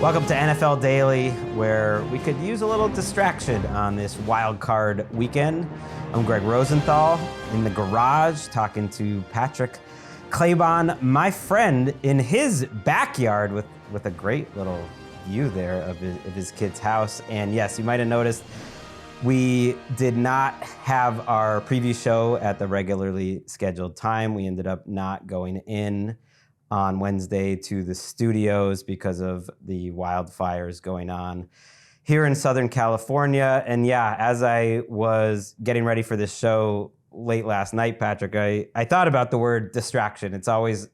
Welcome to NFL Daily, where we could use a little distraction on this wild card weekend. I'm Gregg Rosenthal in the garage talking to Patrick Claybon, my friend, in his backyard with a great little view there of his kid's house. And yes, you might have noticed we did not have our preview show at the regularly scheduled time. We ended up not going in on Wednesday to the studios because of the wildfires going on here in Southern California. And yeah, as I was getting ready for this show late last night, Patrick, I thought about the word distraction. It's always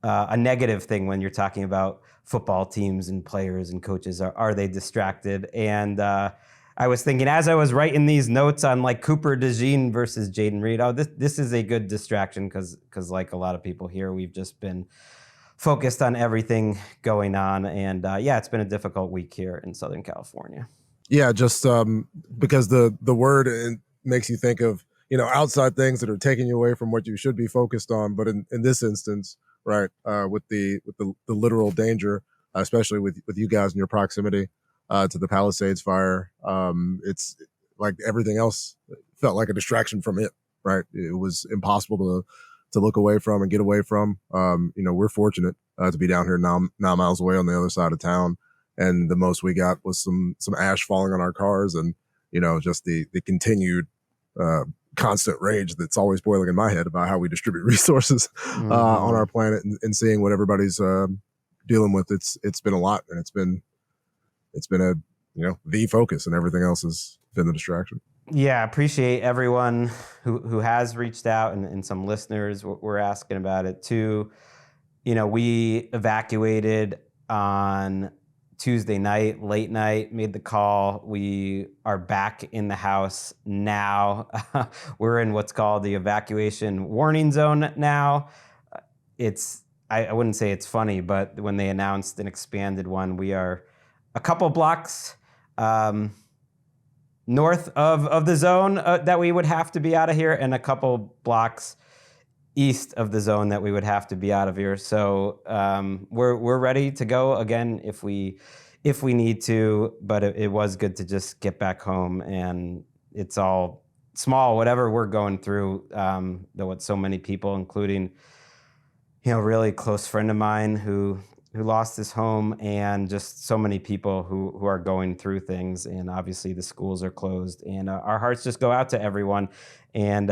a negative thing when you're talking about football teams and players and coaches. Are they distracted? And I was thinking, as I was writing these notes on like Cooper DeJean versus Jaden Reed, this is a good distraction because like a lot of people here, we've just been focused on everything going on. And yeah, it's been a difficult week here in Southern California. Yeah, just because the word makes you think of, outside things that are taking you away from what you should be focused on. But in this instance, right, with the literal danger, especially with you guys in your proximity to the Palisades fire, it's like everything else felt like a distraction from it, right? It was impossible to look away from and get away from. We're fortunate to be down here 9 miles away on the other side of town. And the most we got was some ash falling on our cars and, just the continued constant rage that's always boiling in my head about how we distribute resources on our planet and seeing what everybody's dealing with. It's been a lot, and it's been a, the focus, and everything else has been the distraction. Yeah, appreciate everyone who has reached out, and some listeners were asking about it too. We evacuated on Tuesday night, late night, made the call. We are back in the house now. We're in what's called the evacuation warning zone now. I wouldn't say it's funny, but when they announced an expanded one, we are a couple blocks north of the zone that we would have to be out of here, and a couple blocks east of the zone that we would have to be out of here. So we're ready to go again if we need to, but it was good to just get back home. And it's all small, whatever we're going through, though with so many people, including really close friend of mine who lost his home, and just so many people who are going through things. And obviously the schools are closed, and our hearts just go out to everyone. And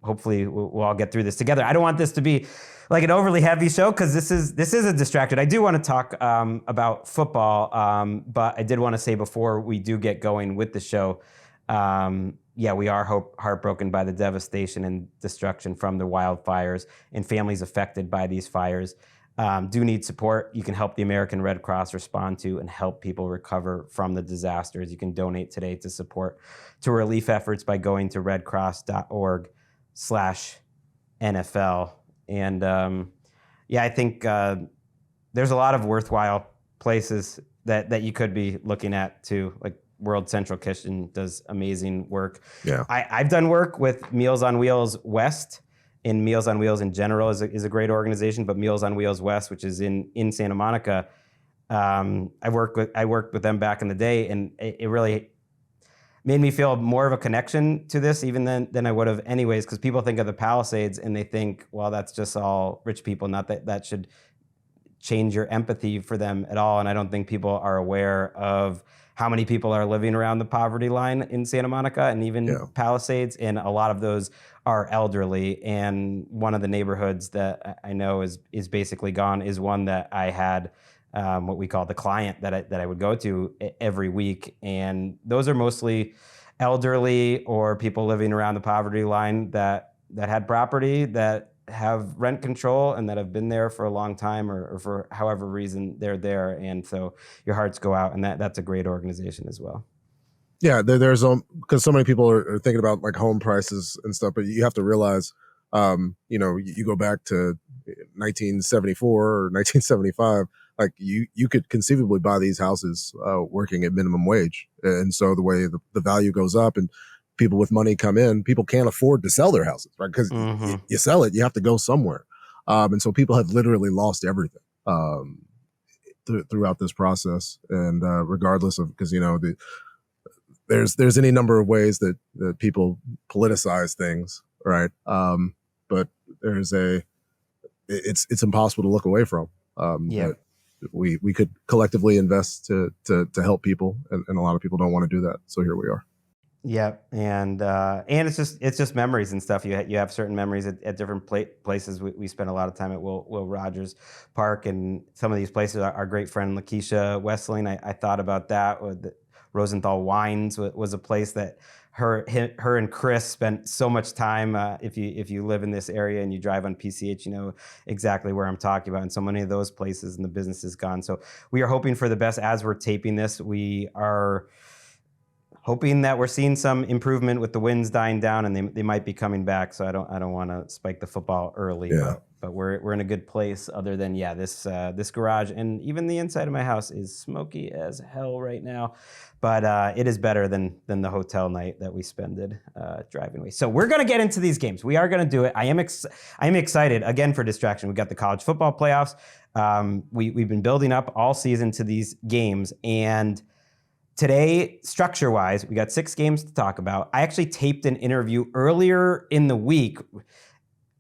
hopefully we'll all get through this together. I don't want this to be like an overly heavy show, because this is a distraction. I do want to talk about football, but I did want to say before we do get going with the show, we are heartbroken by the devastation and destruction from the wildfires, and families affected by these fires do need support. You can help the American Red Cross respond to and help people recover from the disasters. You can donate today to support relief efforts by going to redcross.org/NFL. And I think there's a lot of worthwhile places that you could be looking at too. Like World Central Kitchen does amazing work. Yeah, I've done work with Meals on Wheels West, and Meals on Wheels in general is a great organization. But Meals on Wheels West, which is in Santa Monica, I worked with them back in the day, and it really made me feel more of a connection to this even than I would have anyways, because people think of the Palisades and they think, well, that's just all rich people, not that should change your empathy for them at all. And I don't think people are aware of how many people are living around the poverty line in Santa Monica and even Palisades, and a lot of those are elderly. And one of the neighborhoods that I know is basically gone is one that I had what we call the client that I would go to every week. And those are mostly elderly or people living around the poverty line that had property, that have rent control, and that have been there for a long time, or for however reason they're there. And so your hearts go out, and that's a great organization as well. Yeah, there's because so many people are thinking about like home prices and stuff, but you have to realize, you go back to 1974 or 1975, like you could conceivably buy these houses working at minimum wage. And so the way the value goes up and people with money come in, people can't afford to sell their houses, right? Because you sell it, you have to go somewhere. And so people have literally lost everything. throughout this process, and regardless of, because there's any number of ways that people politicize things, right? But it's impossible to look away from. That we could collectively invest to help people, and a lot of people don't want to do that. So here we are. Yeah, and it's just memories and stuff. You have certain memories at different places. We spent a lot of time at Will Rogers Park, and some of these places. Our great friend Lakeisha Westling, I thought about that. Rosenthal Wines was a place that her and Chris spent so much time. If you live in this area and you drive on PCH, you know exactly where I'm talking about. And so many of those places and the business is gone. So we are hoping for the best as we're taping this. We are hoping that we're seeing some improvement with the winds dying down, and they might be coming back. So I don't want to spike the football early. Yeah. But we're in a good place. Other than this garage and even the inside of my house is smoky as hell right now. But it is better than the hotel night that we spended driving away. So we're gonna get into these games. We are gonna do it. I am excited again for distraction. We got the college football playoffs. We've been building up all season to these games, and today, structure-wise, we got 6 games to talk about. I actually taped an interview earlier in the week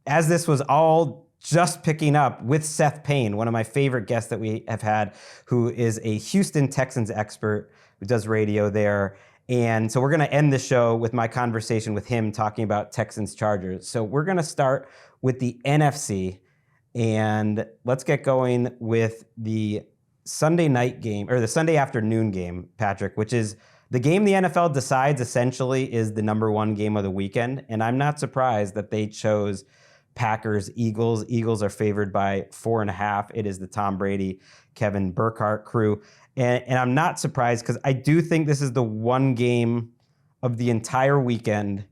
as this was all just picking up with Seth Payne, one of my favorite guests that we have had, who is a Houston Texans expert who does radio there. And so we're going to end the show with my conversation with him talking about Texans Chargers. So we're going to start with the NFC, and let's get going with the Sunday night game, or the Sunday afternoon game, Patrick, which is the game the NFL decides essentially is the number one game of the weekend. And I'm not surprised that they chose Packers Eagles. Eagles are favored by 4.5. It is the Tom Brady, Kevin Burkhardt crew. And I'm not surprised, because I do think this is the one game of the entire weekend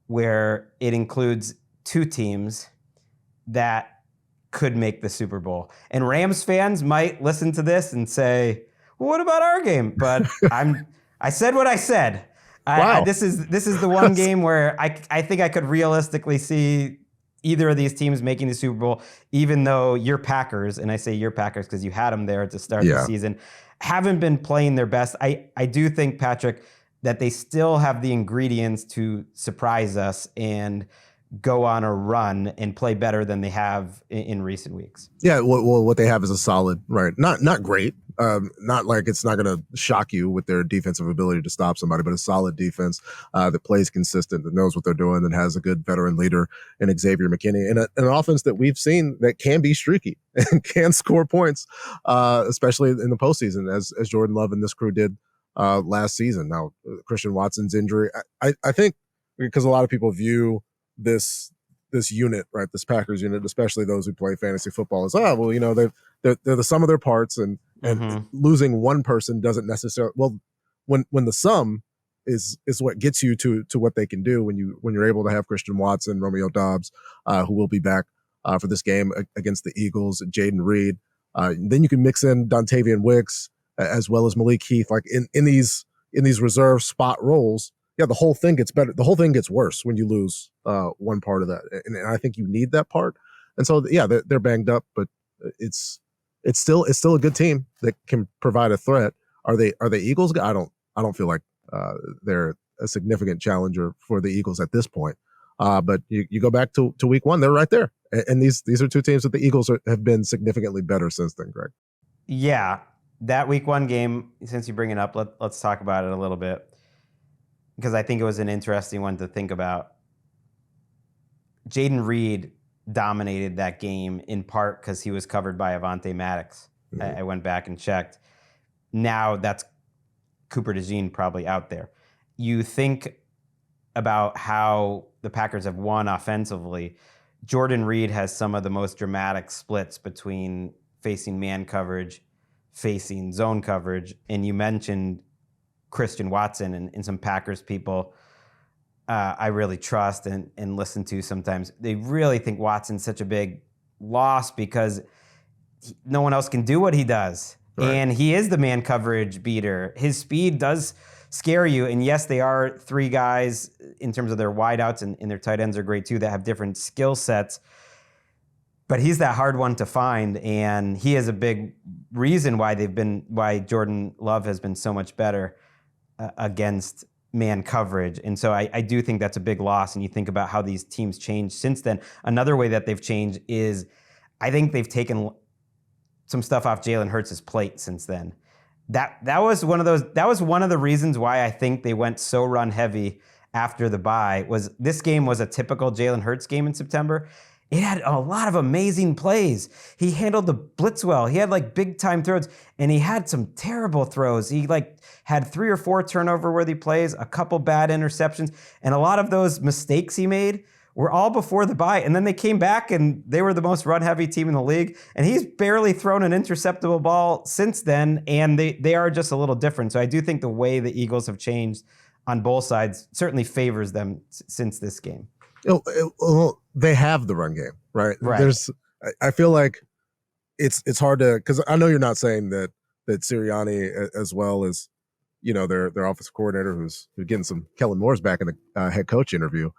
where it includes 2 teams that could make the Super Bowl. And Rams fans might listen to this and say, well, what about our game? But I said what I said. Wow. This is the one game where I think I could realistically see either of these teams making the Super Bowl, even though your Packers, and I say your Packers because you had them there to start the season, haven't been playing their best. I do think, Patrick, that they still have the ingredients to surprise us and go on a run and play better than they have in recent weeks. Yeah, well, what they have is a solid, right? Not great. Not like it's not going to shock you with their defensive ability to stop somebody, but a solid defense that plays consistent, that knows what they're doing, that has a good veteran leader in Xavier McKinney, and an offense that we've seen that can be streaky and can score points, especially in the postseason, as Jordan Love and this crew did last season. Now, Christian Watson's injury, I think, because a lot of people view this unit, right, this Packers unit, especially those who play fantasy football, is they're the sum of their parts, and losing one person doesn't necessarily, well, when the sum is what gets you to what they can do when you're able to have Christian Watson, Romeo Doubs, who will be back for this game against the Eagles, Jaden Reed, then you can mix in Dontavian Wicks as well as Malik Heath, like in these reserve spot roles. Yeah, the whole thing gets better. The whole thing gets worse when you lose one part of that, and I think you need that part. And so, yeah, they're banged up, but it's still a good team that can provide a threat. Are they Eagles? I don't feel like they're a significant challenger for the Eagles at this point. But you go back to week 1, they're right there, and these are 2 teams that the Eagles have been significantly better since then, Greg. Yeah, that week 1 game, since you bring it up, let's talk about it a little bit, because I think it was an interesting one to think about. Jaden Reed dominated that game in part because he was covered by Avonte Maddox. Mm-hmm. I went back and checked. Now that's Cooper DeJean probably out there. You think about how the Packers have won offensively. Jordan Reed has some of the most dramatic splits between facing man coverage, facing zone coverage, and you mentioned Christian Watson and some Packers people I really trust and listen to sometimes. They really think Watson's such a big loss because no one else can do what he does. Right. And he is the man coverage beater. His speed does scare you. And yes, they are 3 guys in terms of their wideouts, and their tight ends are great too, that have different skill sets. but he's that hard one to find, and he is a big reason why Jordan Love has been so much better against man coverage. And so I do think that's a big loss. And you think about how these teams changed since then. Another way that they've changed is I think they've taken some stuff off Jalen Hurts' plate since then. That was one of the reasons why I think they went so run heavy after the bye. Was this game was a typical Jalen Hurts game in September. It had a lot of amazing plays. He handled the blitz well. He had like big time throws, and he had some terrible throws. He like had 3 or 4 turnover-worthy plays, a couple bad interceptions, and a lot of those mistakes he made were all before the bye. And then they came back, and they were the most run-heavy team in the league. And he's barely thrown an interceptable ball since then, and they are just a little different. So I do think the way the Eagles have changed on both sides certainly favors them since this game. They have the run game, right? Right. I feel like it's hard to, because I know you're not saying that Sirianni, as well as their offensive coordinator, who's getting some Kellen Moore's back in the head coach interview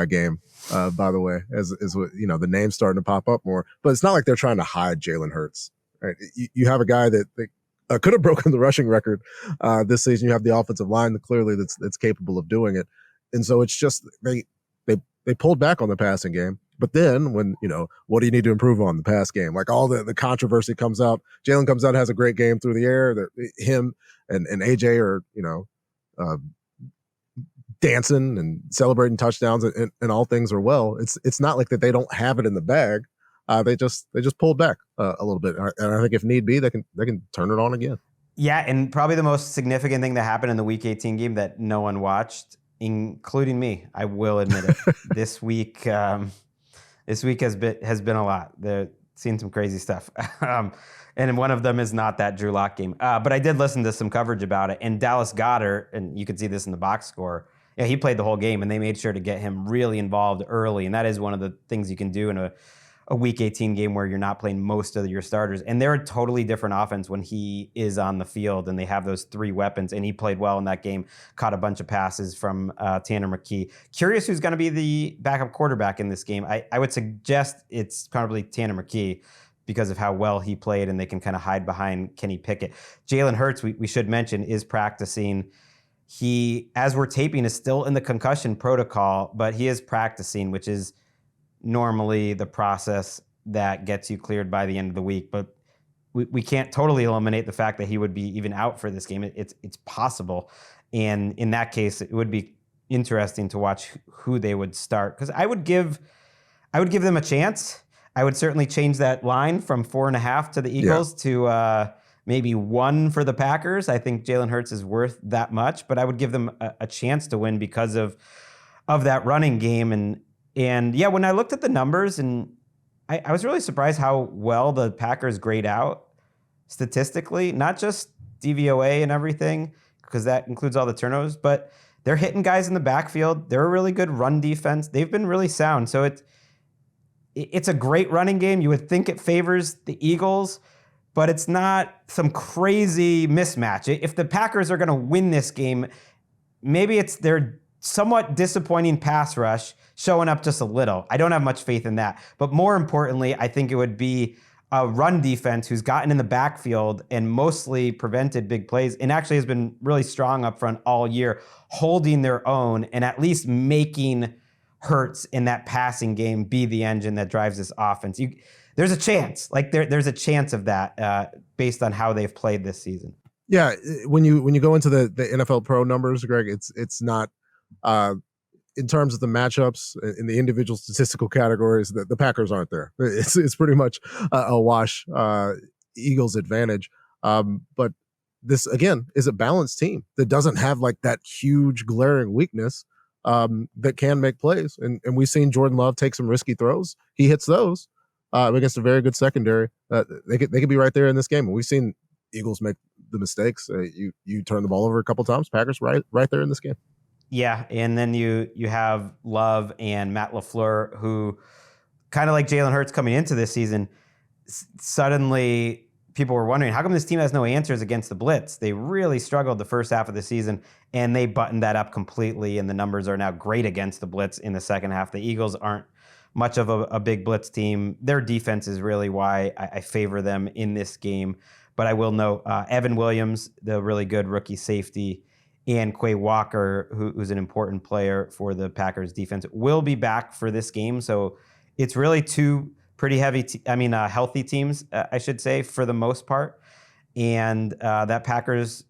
game, by the way, as what the name's starting to pop up more. But it's not like they're trying to hide Jalen Hurts. Right? You have a guy that could have broken the rushing record this season. You have the offensive line clearly that's capable of doing it, and so it's just they pulled back on the passing game. But then when, what do you need to improve on the pass game? Like all the controversy comes out. Jalen comes out, has a great game through the air. Him and AJ are, dancing and celebrating touchdowns and all things are well. It's not like that they don't have it in the bag. They just pulled back a little bit. And I think if need be, they can turn it on again. Yeah, and probably the most significant thing that happened in the Week 18 game that no one watched, including me, I will admit it. This week has been a lot. They've seen some crazy stuff. And one of them is not that Drew Lock game. But I did listen to some coverage about it. And Dallas Goedert, and you could see this in the box score, he played the whole game, and they made sure to get him really involved early. And that is one of the things you can do in a Week 18 game where you're not playing most of your starters. And they're a totally different offense when he is on the field, and they have those 3 weapons. And he played well in that game, caught a bunch of passes from Tanner McKee. Curious who's going to be the backup quarterback in this game. I would suggest it's probably Tanner McKee because of how well he played, and they can kind of hide behind Kenny Pickett. Jalen Hurts, we should mention, is practicing. He, as we're taping, is still in the concussion protocol, but he is practicing, which is normally the process that gets you cleared by the end of the week. But we can't totally eliminate the fact that he would be even out for this game. It's possible. And in that case, it would be interesting to watch who they would start, because I would give them a chance. I would certainly change that line from 4.5 to the Eagles to maybe 1 for the Packers. I think Jalen Hurts is worth that much, but I would give them a chance to win because of that running game. And yeah, when I looked at the numbers, and I was really surprised how well the Packers grade out statistically, not just DVOA and everything, because that includes all the turnovers, but they're hitting guys in the backfield. They're a really good run defense. They've been really sound. So it's a great running game. You would think it favors the Eagles, but it's not some crazy mismatch. If the Packers are going to win this game, maybe it's their somewhat disappointing pass rush showing up just a little. I don't have much faith in that. But more importantly, I think it would be a run defense who's gotten in the backfield and mostly prevented big plays, and actually has been really strong up front all year, holding their own and at least making Hurts in that passing game be the engine that drives this offense. There's a chance. Like there's a chance of that based on how they've played this season. Yeah, when you go into the NFL Pro numbers, Greg, it's not in terms of the matchups in the individual statistical categories. The Packers aren't there. It's pretty much a wash. Eagles advantage, but this again is a balanced team that doesn't have like that huge glaring weakness that can make plays. And we've seen Jordan Love take some risky throws. He hits those against a very good secondary. They could be right there in this game. And we've seen Eagles make the mistakes. You turn the ball over a couple times. Packers right there in this game. Yeah, and then you have Love and Matt LaFleur, who kind of like Jalen Hurts coming into this season, suddenly people were wondering, how come this team has no answers against the blitz? They really struggled the first half of the season, and they buttoned that up completely, and the numbers are now great against the blitz in the second half. The Eagles aren't much of a big blitz team. Their defense is really why I favor them in this game. But I will note Evan Williams, the really good rookie safety, and Quay Walker, who's an important player for the Packers defense, will be back for this game. So it's really two pretty healthy teams, I should say, for the most part. And that Packers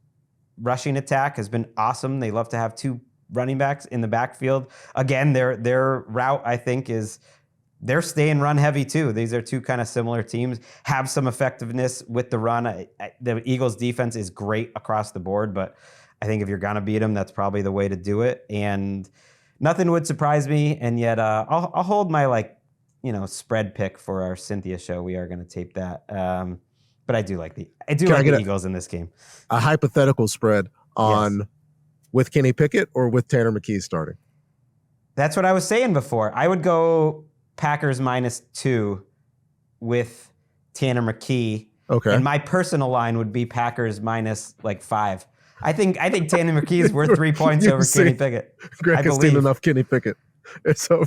rushing attack has been awesome. They love to have two running backs in the backfield. Again, their route, I think, is they're staying run heavy too. These are two kind of similar teams, have some effectiveness with the run. The Eagles defense is great across the board, but I think if you're going to beat them, that's probably the way to do it. And nothing would surprise me. And yet I'll hold my spread pick for our Cynthia show. We are going to tape that. But I do like the Eagles in this game. A hypothetical spread on with Kenny Pickett or with Tanner McKee starting? That's what I was saying before. I would go Packers -2 with Tanner McKee. Okay. And my personal line would be Packers -5. I think Tanner McKee is worth 3 points over Kenny Pickett. Greg has seen enough Kenny Pickett. It's over.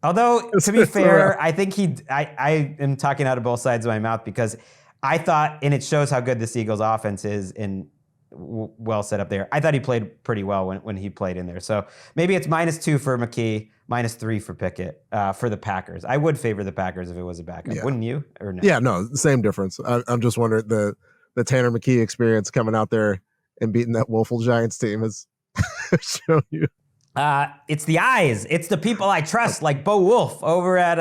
Although, to be fair, I think I am talking out of both sides of my mouth because I thought, and it shows how good this Eagles offense is and well set up there. I thought he played pretty well when he played in there. So maybe it's -2 for McKee, -3 for Pickett for the Packers. I would favor the Packers if it was a backup. Yeah. Wouldn't you? Or no? Yeah, no, same difference. I'm just wondering the Tanner McKee experience coming out there and beating that woeful Giants team has shown you. It's the eyes. It's the people I trust, like Bo Wolf over at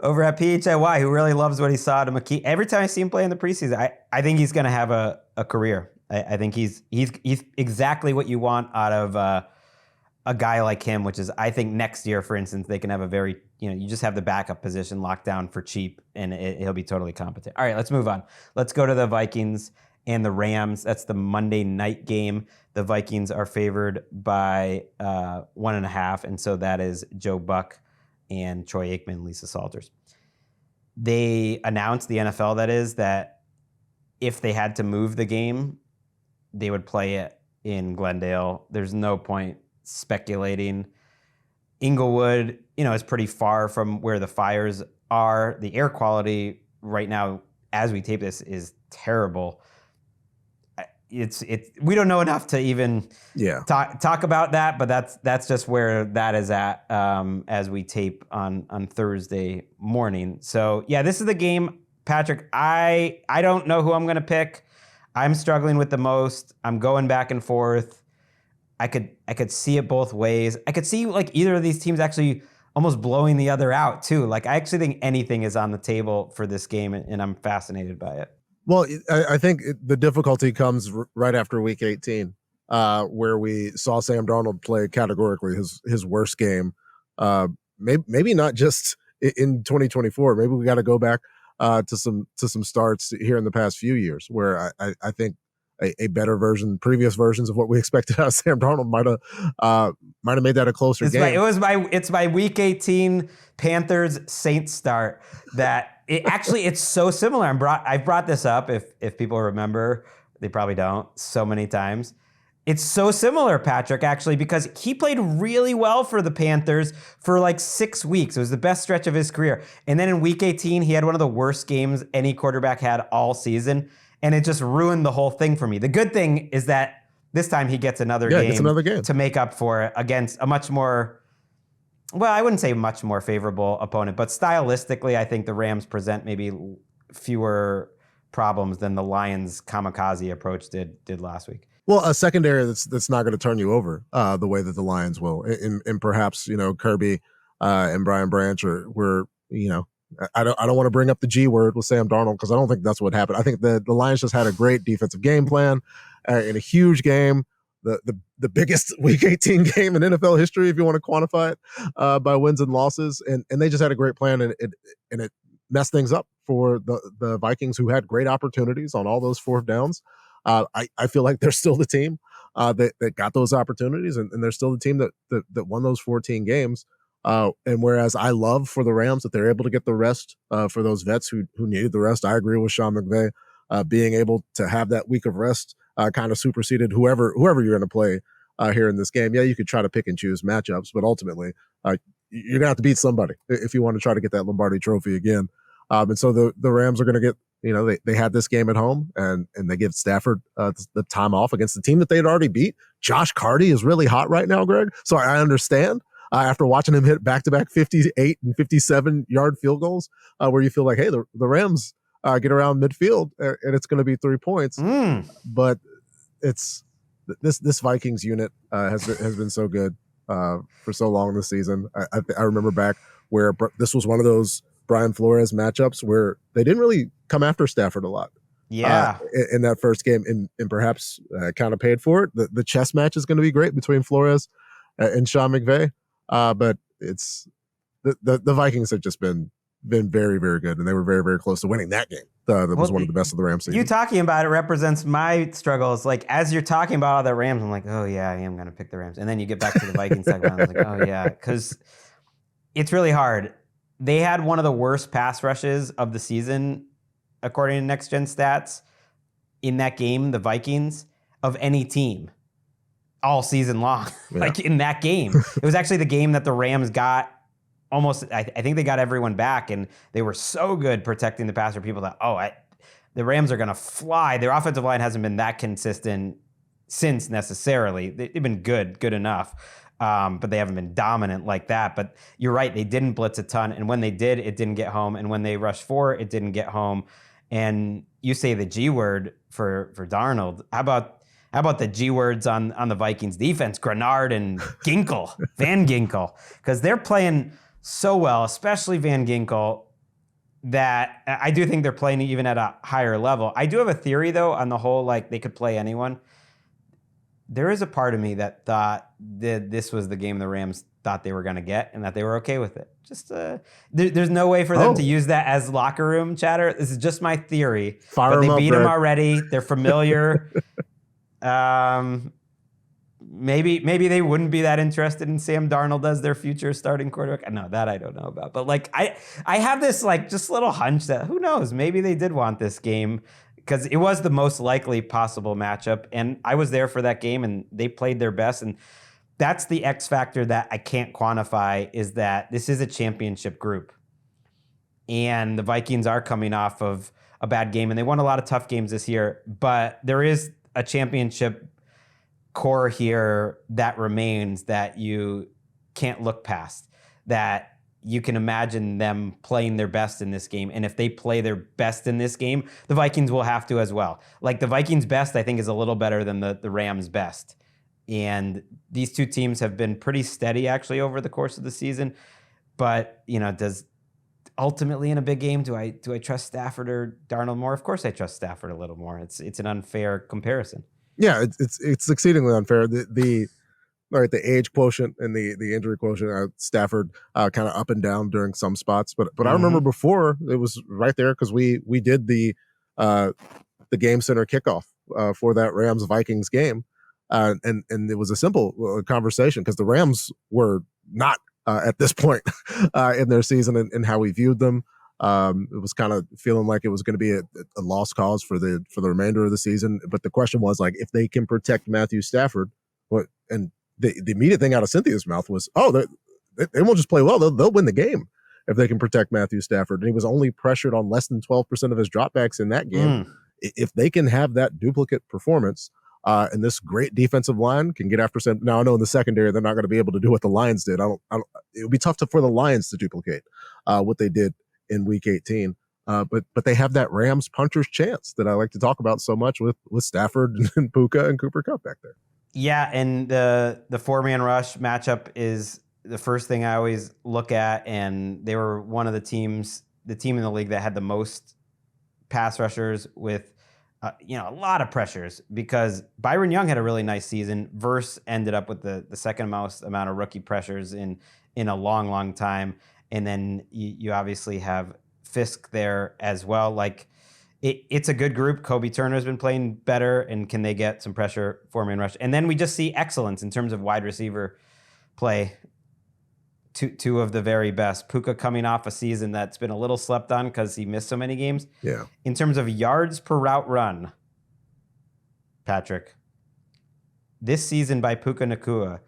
PHIY, who really loves what he saw to McKee. Every time I see him play in the preseason, I think he's going to have a career. I think he's exactly what you want out of a guy like him, which is, I think next year, for instance, they can have a very, you just have the backup position locked down for cheap, and he'll be totally competent. All right, let's move on. Let's go to the Vikings and the Rams. That's the Monday night game. The Vikings are favored by 1.5, and so that is Joe Buck and Troy Aikman, Lisa Salters. They announced, the NFL that is, that if they had to move the game, they would play it in Glendale. There's no point speculating. Inglewood, is pretty far from where the fires are. The air quality right now, as we tape this, is terrible. We don't know enough to even talk about that, but that's just where that is at as we tape on Thursday morning. So yeah, this is the game, Patrick. I don't know who I'm going to pick. I'm struggling with the most. I'm going back and forth. I could see it both ways. I could see either of these teams actually almost blowing the other out too. I actually think anything is on the table for this game, and I'm fascinated by it. Well, I think the difficulty comes right after Week 18, where we saw Sam Darnold play categorically his worst game. Maybe not just in 2024. Maybe we got to go back to some starts here in the past few years, where I think a better version, previous versions of what we expected out of Sam Darnold might have made that a closer game. It's my Week 18 Panthers Saints start that. It's so similar. I've brought this up, if people remember. They probably don't, so many times. It's so similar, Patrick, actually, because he played really well for the Panthers for 6 weeks. It was the best stretch of his career. And then in Week 18, he had one of the worst games any quarterback had all season, and it just ruined the whole thing for me. The good thing is that this time he gets another game to make up for it against a much more... Well, I wouldn't say much more favorable opponent, but stylistically, I think the Rams present maybe fewer problems than the Lions' kamikaze approach did last week. Well, a secondary that's not going to turn you over the way that the Lions will, and perhaps Kirby and Brian Branch were I don't want to bring up the G word with Sam Darnold because I don't think that's what happened. I think the Lions just had a great defensive game plan in a huge game. The biggest Week 18 game in NFL history, if you want to quantify it by wins and losses, and they just had a great plan, and it messed things up for the Vikings, who had great opportunities on all those fourth downs. I feel like they're still the team that got those opportunities, and they're still the team that won those 14 games. And whereas I love for the Rams that they're able to get the rest for those vets who needed the rest, I agree with Sean McVay being able to have that week of rest. Kind of superseded whoever you're going to play here in this game. Yeah, you could try to pick and choose matchups, but ultimately you're gonna have to beat somebody if you want to try to get that Lombardi Trophy again. And so the Rams are going to get, they had this game at home, and they give Stafford the time off against the team that they'd already beat. Josh Carty is really hot right now, Greg. So I understand after watching him hit back-to-back 58 and 57-yard field goals, where you feel like, hey, the Rams get around midfield and it's going to be 3 points. But it's this Vikings unit has been so good for so long this season. I remember back where this was one of those Brian Flores matchups where they didn't really come after Stafford a lot. Yeah. In that first game, and perhaps kind of paid for it. The chess match is going to be great between Flores and Sean McVay. But it's the Vikings have just been very, very good, and they were very, very close to winning that game. That was one of the best of the Rams season. You talking about it represents my struggles. Like, as you're talking about all the Rams, I'm like, oh yeah, I am going to pick the Rams. And then you get back to the Vikings segment, I was like, oh yeah, because it's really hard. They had one of the worst pass rushes of the season, according to Next Gen Stats, in that game, the Vikings, of any team all season long. Yeah. Like, in that game. It was actually the game that the Rams got almost, I think they got everyone back, and they were so good protecting the passer. People thought, the Rams are going to fly. Their offensive line hasn't been that consistent since necessarily. They've been good enough. But they haven't been dominant like that. But you're right, they didn't blitz a ton. And when they did, it didn't get home. And when they rushed 4, it didn't get home. And you say the G word for Darnold. How about the G words on the Vikings defense? Grenard and Ginkel, Van Ginkel. Because they're playing so well, especially Van Ginkel, that I do think they're playing even at a higher level. I do have a theory, though, on the whole, like, they could play anyone. There is a part of me that thought that this was the game the Rams thought they were going to get and that they were okay with it. Just there's no way for them to use that as locker room chatter. This is just my theory. But they beat them already. They're familiar. Maybe they wouldn't be that interested in Sam Darnold as their future starting quarterback. No, that I don't know about. But like I have this like just little hunch that who knows, maybe they did want this game, because it was the most likely possible matchup. And I was there for that game, and they played their best. And that's the X factor that I can't quantify, is that this is a championship group. And the Vikings are coming off of a bad game, and they won a lot of tough games this year. But there is a championship core here that remains that you can't look past, that you can imagine them playing their best in this game. And if they play their best in this game, the Vikings will have to as well. Like, the Vikings' best, I think, is a little better than the Rams' best. And these two teams have been pretty steady, actually, over the course of the season. But, does ultimately in a big game, do I trust Stafford or Darnold more? Of course I trust Stafford a little more. It's an unfair comparison. Yeah, it's exceedingly unfair. The age quotient and the injury quotient, Stafford kind of up and down during some spots, but I remember before it was right there, because we did the game center kickoff for that Rams Vikings game, and it was a simple conversation, because the Rams were not at this point in their season and how we viewed them. It was kind of feeling like it was going to be a lost cause for the remainder of the season. But the question was, like, if they can protect Matthew Stafford, the immediate thing out of Cynthia's mouth was, they won't just play well, they'll win the game if they can protect Matthew Stafford. And he was only pressured on less than 12% of his dropbacks in that game. If they can have that duplicate performance, and this great defensive line can get after some. Now, I know in the secondary they're not going to be able to do what the Lions did. It would be tough for the Lions to duplicate what they did in Week 18. But they have that Rams puncher's chance that I like to talk about so much with Stafford and Puka and Cooper Kupp back there. Yeah, and the 4-man rush matchup is the first thing I always look at, and they were one of the team in the league that had the most pass rushers with a lot of pressures, because Byron Young had a really nice season. Verse ended up with the second most amount of rookie pressures in a long time, and then you obviously have Fisk there as well. Like, it's a good group. Kobe Turner's been playing better, and can they get some pressure, 4-man rush? And then we just see excellence in terms of wide receiver play. Two of the very best. Puka coming off a season that's been a little slept on because he missed so many games. Yeah. In terms of yards per route run, Patrick, this season by Puka Nacua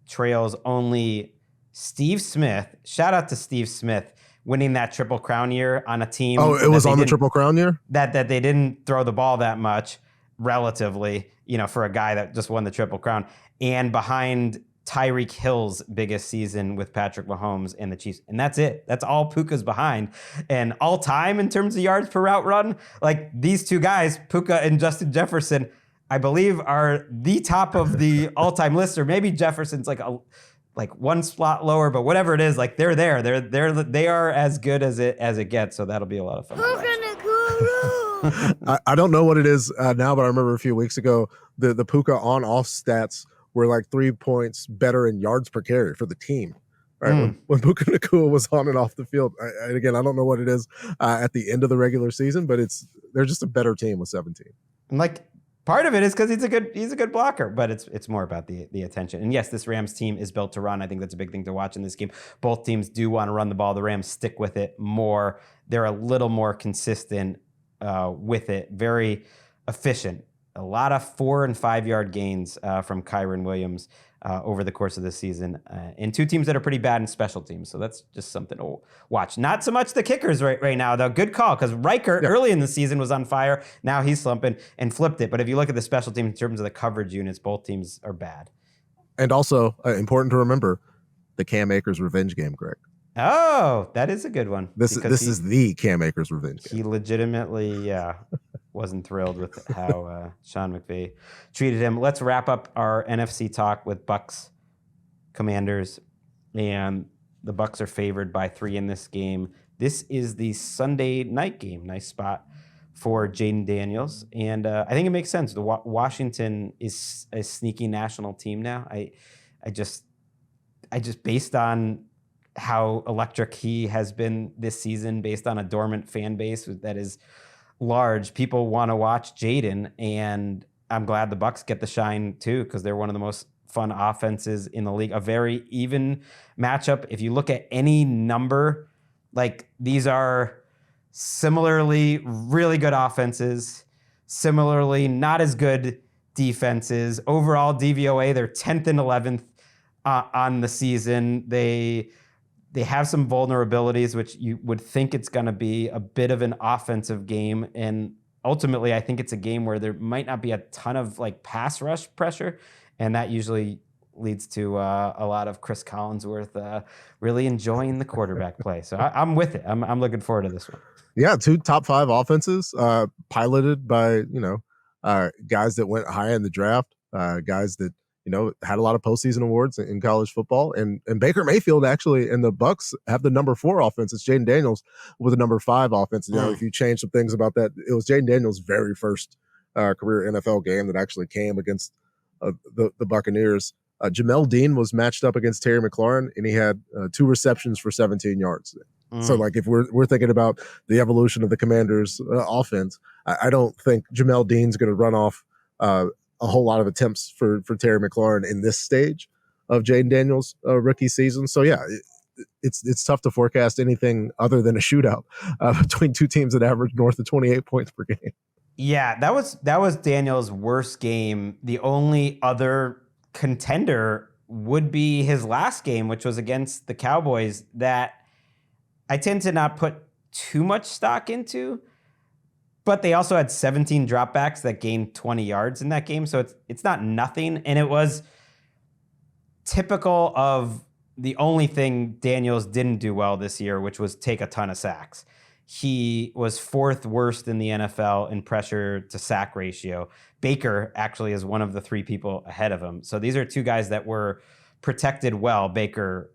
trails only Steve Smith, shout out to Steve Smith, winning that Triple Crown year on a team. Oh, it was on the Triple Crown year? That they didn't throw the ball that much, relatively, for a guy that just won the Triple Crown. And behind Tyreek Hill's biggest season with Patrick Mahomes and the Chiefs. And that's it. That's all Puka's behind. And all time in terms of yards per route run, like these two guys, Puka and Justin Jefferson, I believe are the top of the all-time list, or maybe Jefferson's like one spot lower, but whatever it is, like they're there. They are as good as it gets. So that'll be a lot of fun. I don't know what it is now, but I remember a few weeks ago the Puka on-off stats were like 3 points better in yards per carry for the team. Right? When Puka Nacua was on and off the field. Again, I don't know what it is at the end of the regular season, but they're just a better team with 17. And like part of it is because he's a good blocker, but it's more about the attention. And yes, this Rams team is built to run. I think that's a big thing to watch in this game. Both teams do want to run the ball. The Rams stick with it more. They're a little more consistent with it. Very efficient. A lot of 4 and 5 yard gains from Kyren Williams over the course of this season. And two teams that are pretty bad in special teams. So that's just something to watch. Not so much the kickers right now, though. Good call, because Riker early in the season was on fire. Now he's slumping and flipped it. But if you look at the special teams in terms of the coverage units, both teams are bad. And also, important to remember, the Cam Akers revenge game, Greg. Oh, that is a good one. This is the Cam Akers revenge game. He legitimately, wasn't thrilled with how Sean McVay treated him. Let's wrap up our NFC talk with Bucs Commanders. And the Bucs are favored by 3 in this game. This is the Sunday night game. Nice spot for Jaden Daniels. And I think it makes sense. The Washington is a sneaky national team now. I just based on how electric he has been this season, based on a dormant fan base that is large, people want to watch Jaden, and I'm glad the Bucs get the shine too, because they're one of the most fun offenses in the league. A very even matchup. If you look at any number, like these are similarly really good offenses, similarly not as good defenses. Overall DVOA, they're 10th and 11th on the season. They have some vulnerabilities, which you would think it's going to be a bit of an offensive game. And ultimately, I think it's a game where there might not be a ton of like pass rush pressure. And that usually leads to a lot of Chris Collinsworth really enjoying the quarterback play. So I'm with it. I'm looking forward to this one. Yeah, 2 top 5 offenses piloted by, guys that went high in the draft, guys that, had a lot of postseason awards in college football, and Baker Mayfield actually, and the Bucs have the number 4 offense. It's Jaden Daniels with the number 5 offense. If you change some things about that, it was Jaden Daniels' very first career NFL game that actually came against the Buccaneers. Jamel Dean was matched up against Terry McLaurin, and he had 2 receptions for 17 yards. So, like, if we're thinking about the evolution of the Commanders' offense, I don't think Jamel Dean's going to run off a whole lot of attempts for Terry McLaurin in this stage of Jaden Daniels' rookie season. So yeah, it's tough to forecast anything other than a shootout between two teams that average north of 28 points per game. Yeah, that was Daniels' worst game. The only other contender would be his last game, which was against the Cowboys, that I tend to not put too much stock into. But they also had 17 dropbacks that gained 20 yards in that game. So it's not nothing. And it was typical of the only thing Daniels didn't do well this year, which was take a ton of sacks. He was 4th worst in the NFL in pressure to sack ratio. Baker actually is one of the 3 people ahead of him. So these are 2 guys that were protected well. Baker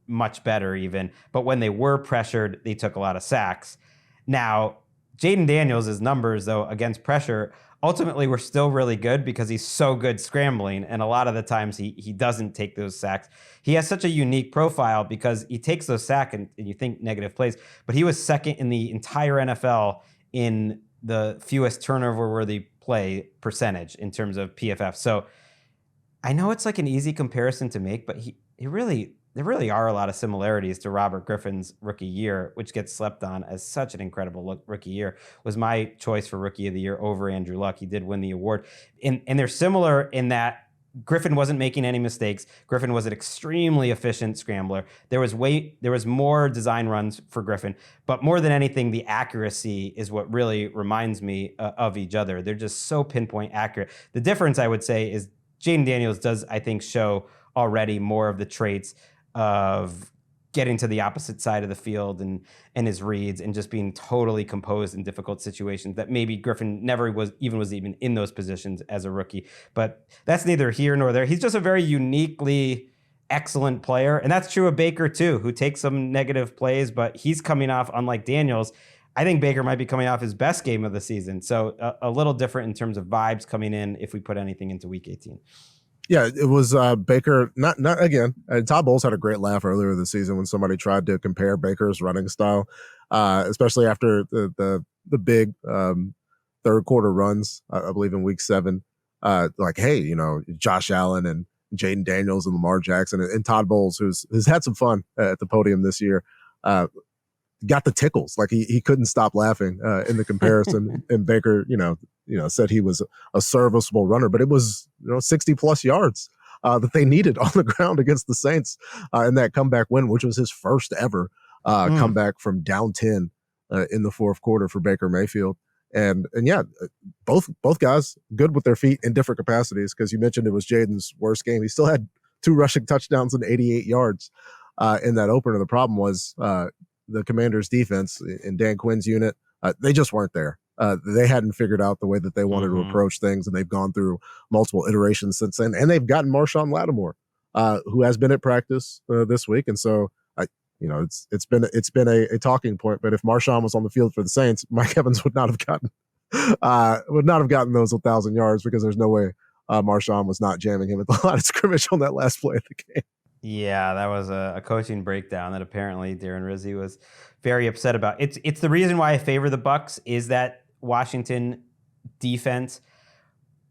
much better even. But when they were pressured, they took a lot of sacks. Now, Jaden Daniels' numbers, though, against pressure, ultimately were still really good because he's so good scrambling. And a lot of the times he doesn't take those sacks. He has such a unique profile because he takes those sacks and you think negative plays, but he was 2nd in the entire NFL in the fewest turnover-worthy play percentage in terms of PFF. So I know it's like an easy comparison to make, but there really are a lot of similarities to Robert Griffin's rookie year, which gets slept on as such an incredible rookie year. Was my choice for rookie of the year over Andrew Luck. He did win the award. And they're similar in that Griffin wasn't making any mistakes. Griffin was an extremely efficient scrambler. There was more design runs for Griffin, but more than anything, the accuracy is what really reminds me of each other. They're just so pinpoint accurate. The difference, I would say, is Jaden Daniels does, I think, show already more of the traits of getting to the opposite side of the field and his reads and just being totally composed in difficult situations that maybe Griffin never was even in those positions as a rookie. But that's neither here nor there. He's just a very uniquely excellent player. And that's true of Baker too, who takes some negative plays, but he's coming off, unlike Daniels, I think Baker might be coming off his best game of the season. So a little different in terms of vibes coming in if we put anything into week 18. Yeah, it was Baker. Not again. Todd Bowles had a great laugh earlier this season when somebody tried to compare Baker's running style, especially after the big third quarter runs. I believe in week 7. Like, hey, Josh Allen and Jaden Daniels and Lamar Jackson and Todd Bowles, who's had some fun at the podium this year, got the tickles. Like he couldn't stop laughing in the comparison. And Baker, said he was a serviceable runner, but it was 60 plus yards that they needed on the ground against the Saints in that comeback win, which was his first ever comeback from down 10 in the fourth quarter for Baker Mayfield. And yeah, both guys good with their feet in different capacities, because you mentioned it was Jaden's worst game. He still had 2 rushing touchdowns and 88 yards in that opener. The problem was the Commanders' defense in Dan Quinn's unit, they just weren't there. They hadn't figured out the way that they wanted to approach things, and they've gone through multiple iterations since then. And they've gotten Marshawn Lattimore, who has been at practice this week, and so it's been a talking point. But if Marshawn was on the field for the Saints, Mike Evans would not have gotten those 1,000 yards, because there's no way Marshawn was not jamming him at the line of scrimmage on that last play of the game. Yeah, that was a coaching breakdown that apparently Darren Rizzi was very upset about. It's the reason why I favor the Bucs is that Washington defense,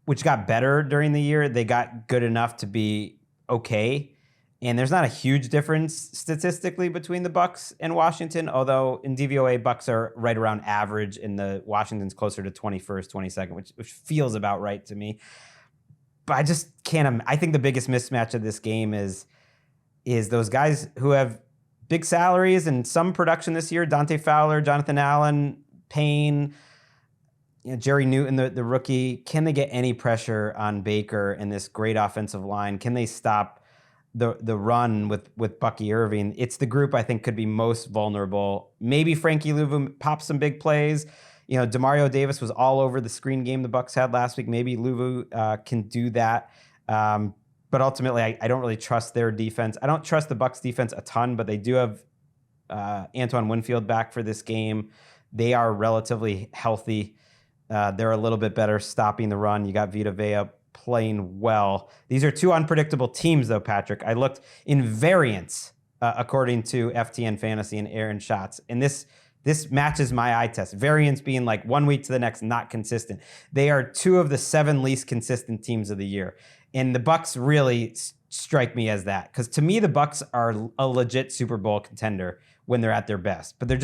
which got better during the year. They got good enough to be okay. And there's not a huge difference statistically between the Bucs and Washington, although in DVOA, Bucs are right around average and the Washington's closer to 21st, 22nd, which feels about right to me. But I just can't. I think the biggest mismatch of this game is those guys who have big salaries and some production this year: Dante Fowler, Jonathan Allen, Payne, Jerry Newton, the rookie. Can they get any pressure on Baker and this great offensive line? Can they stop the run with Bucky Irving? It's the group I think could be most vulnerable. Maybe Frankie Louvu pops some big plays. Demario Davis was all over the screen game the Bucs had last week. Maybe Louvu can do that. But ultimately, I don't really trust their defense. I don't trust the Bucs defense a ton, but they do have Antoine Winfield back for this game. They are relatively healthy. They're a little bit better stopping the run. You got Vita Vea playing well. These are 2 unpredictable teams, though, Patrick. I looked in variance, according to FTN Fantasy and Aaron Schatz, and this matches my eye test. Variance being like 1 week to the next, not consistent. They are 2 of the 7 least consistent teams of the year. And the Bucs really strike me as that, because to me, the Bucs are a legit Super Bowl contender when they're at their best. But you're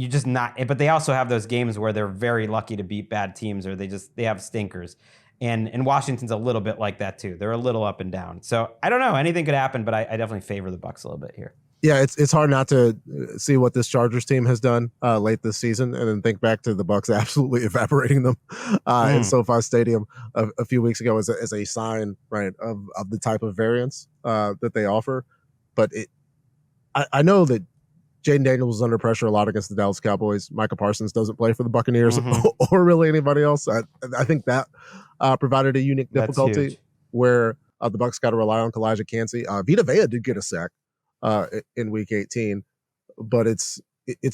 just not. But they also have those games where they're very lucky to beat bad teams, or they have stinkers. And Washington's a little bit like that too. They're a little up and down. So I don't know. Anything could happen, but I definitely favor the Bucs a little bit here. Yeah, it's hard not to see what this Chargers team has done late this season, and then think back to the Bucs absolutely evaporating them in SoFi Stadium a few weeks ago as a sign, right, of the type of variance that they offer. But I know that Jaden Daniels was under pressure a lot against the Dallas Cowboys. Micah Parsons doesn't play for the Buccaneers or really anybody else. I think that provided a unique difficulty where the Bucs got to rely on Kalijah Kancey. Vita Vea did get a sack in week 18, but it's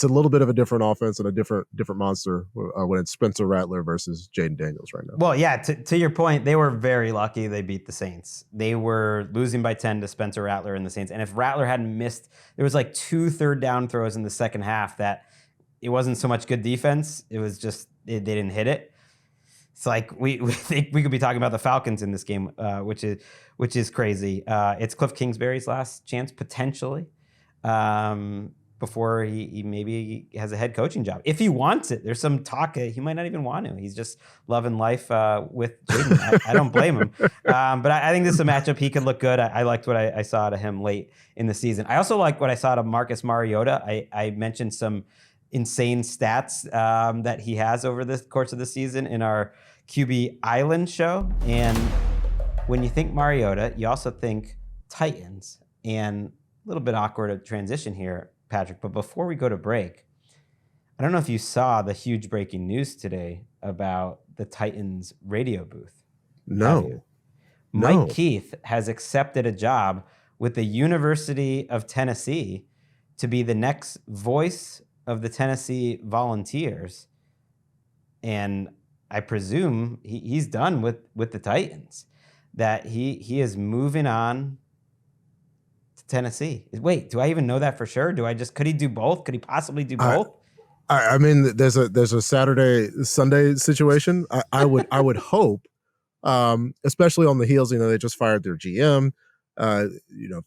a little bit of a different offense and a different monster when it's Spencer Rattler versus Jaden Daniels right now. Well, yeah, to your point, they were very lucky they beat the Saints. They were losing by 10 to Spencer Rattler and the Saints. And if Rattler hadn't missed, there was like 2 third down throws in the second half that it wasn't so much good defense. It was just they didn't hit it. It's like we think we could be talking about the Falcons in this game, which is crazy. It's Cliff Kingsbury's last chance potentially before before he maybe has a head coaching job. If he wants it, there's some talk he might not even want to. He's just loving life with Jaden. I don't blame him. But I think this is a matchup he could look good. I liked what I saw to him late in the season. I also like what I saw to Marcus Mariota. I mentioned some insane stats that he has over the course of the season in our QB Island show. And when you think Mariota, you also think Titans. And a little bit awkward a transition here, Patrick, but before we go to break, I don't know if you saw the huge breaking news today about the Titans radio booth. No. Mike Keith has accepted a job with the University of Tennessee to be the next voice of the Tennessee Volunteers. And I presume he's done with the Titans, that he is moving on Tennessee. Wait, do I even know that for sure? Could he do both? Could he possibly do both? I mean, there's a Saturday Sunday situation. I would hope, especially on the heels. They just fired their GM.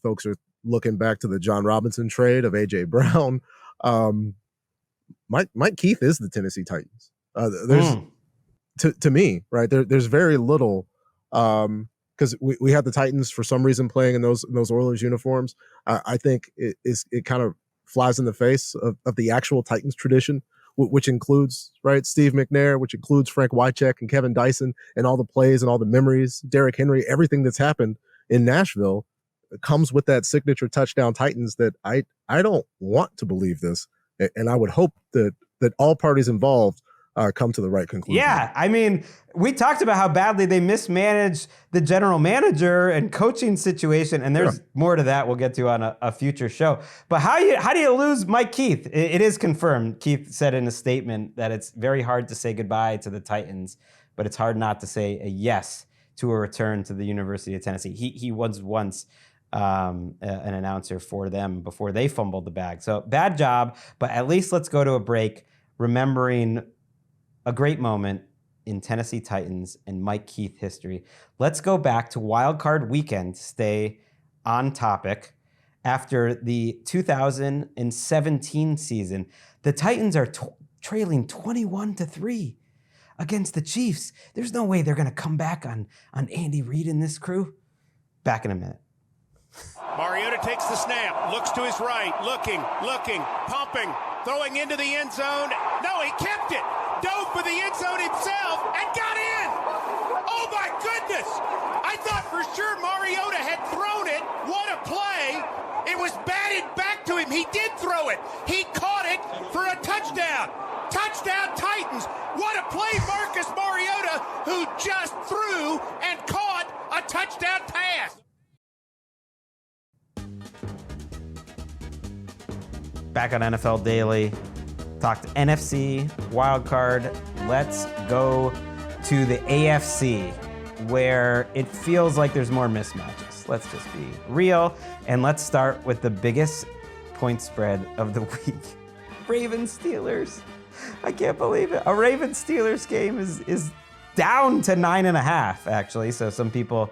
Folks are looking back to the John Robinson trade of AJ Brown. Mike Keith is the Tennessee Titans. There's to me, right there. There's very little. Because we had the Titans for some reason playing in those Oilers uniforms. I think it kind of flies in the face of the actual Titans tradition, which includes, right, Steve McNair, which includes Frank Wycheck and Kevin Dyson and all the plays and all the memories, Derrick Henry, everything that's happened in Nashville comes with that signature touchdown Titans that I don't want to believe this. And I would hope that all parties involved come to the right conclusion. Yeah, I mean, we talked about how badly they mismanaged the general manager and coaching situation, and there's more to that we'll get to on a future show. But how do you lose Mike Keith? It is confirmed. Keith said in a statement that it's very hard to say goodbye to the Titans, but it's hard not to say a yes to a return to the University of Tennessee. He was once an announcer for them before they fumbled the bag. So bad job, but at least let's go to a break remembering a great moment in Tennessee Titans and Mike Keith history. Let's go back to Wild Card Weekend to stay on topic. After the 2017 season, the Titans are trailing 21-3 against the Chiefs. There's no way they're going to come back on Andy Reid and this crew. Back in a minute. Mariota takes the snap, looks to his right, looking, pumping, throwing into the end zone. No, he kept it. Dove for the end zone himself and got in. Oh my goodness. I thought for sure Mariota had thrown it. What a play. It was batted back to him. He did throw it. He caught it for a touchdown. Touchdown Titans. What a play, Marcus Mariota, who just threw and caught a touchdown pass. Back on NFL Daily, talked NFC, wildcard. Let's go to the AFC, where it feels like there's more mismatches. Let's just be real. And let's start with the biggest point spread of the week. Ravens-Steelers. I can't believe it. A Ravens-Steelers game is down to 9.5, actually. So some people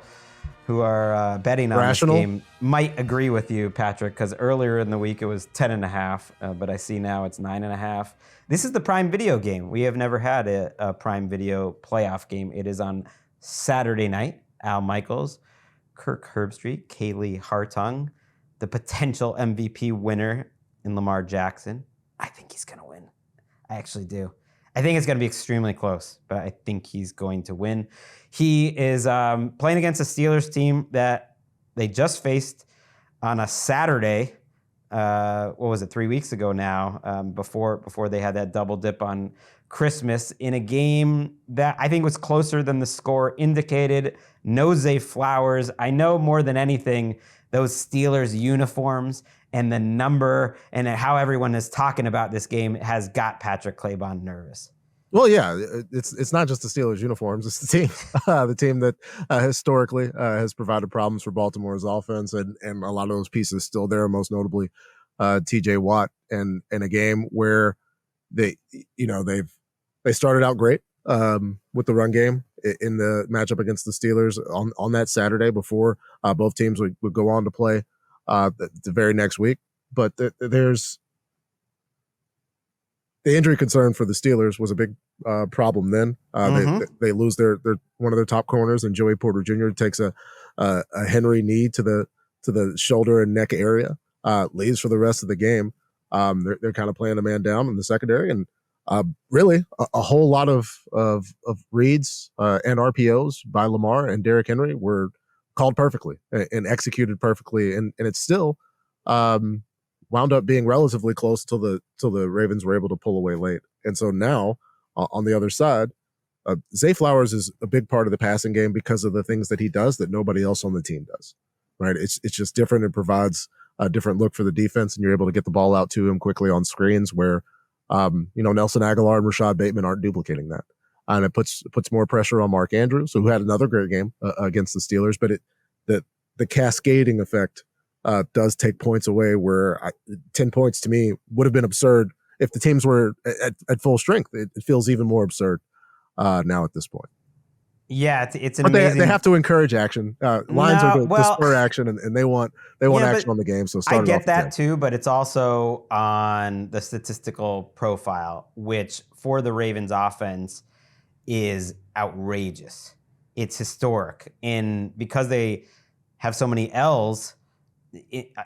who are betting on this game might agree with you, Patrick, because earlier in the week it was 10.5, but I see now it's 9.5. This is the Prime Video game. We have never had a Prime Video playoff game. It is on Saturday night. Al Michaels, Kirk Herbstreit, Kaylee Hartung, the potential MVP winner in Lamar Jackson. I think he's going to win. I actually do. I think it's going to be extremely close, but I think he's going to win. He is playing against a Steelers team that they just faced on a Saturday. What was it, 3 weeks ago now, before they had that double dip on Christmas, in a game that I think was closer than the score indicated. No Zay Flowers. I know more than anything, those Steelers uniforms and the number and how everyone is talking about this game has got Patrick Claybon nervous. Well, yeah, it's not just the Steelers uniforms. It's the team that historically has provided problems for Baltimore's offense, and a lot of those pieces still there, most notably TJ Watt, and a game where they started out great with the run game in the matchup against the Steelers on that Saturday before both teams would go on to play the very next week. But there's injury concern for the Steelers was a big problem then. They lose their one of their top corners, and Joey Porter Jr. takes a Henry knee to the shoulder and neck area, leaves for the rest of the game. They're kind of playing a man down in the secondary, and really a whole lot of reads and RPOs by Lamar and Derrick Henry were called perfectly and executed perfectly, and it's still wound up being relatively close till the Ravens were able to pull away late. And so now on the other side, Zay Flowers is a big part of the passing game because of the things that he does that nobody else on the team does. Right? It's just different. It provides a different look for the defense, and you're able to get the ball out to him quickly on screens where Nelson Aguilar and Rashad Bateman aren't duplicating that. And it puts more pressure on Mark Andrews, who had another great game against the Steelers, but the cascading effect does take points away where 10 points to me would have been absurd if the teams were at full strength. It feels even more absurd now at this point. Yeah, it's an but amazing... they have to encourage action. Lions are to spur action, and they want action on the game. So I get that too, but it's also on the statistical profile, which for the Ravens offense is outrageous. It's historic, and because they have so many L's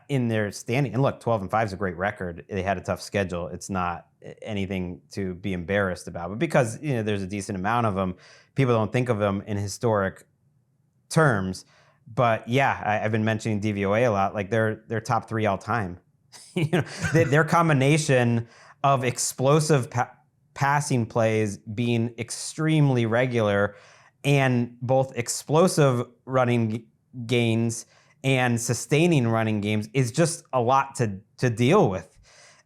in their standing. And look, 12-5 is a great record. They had a tough schedule. It's not anything to be embarrassed about. But because there's a decent amount of them, people don't think of them in historic terms. But yeah, I've been mentioning DVOA a lot. Like they're top 3 all time. Their combination of explosive passing plays being extremely regular and both explosive running gains and sustaining running games is just a lot to deal with.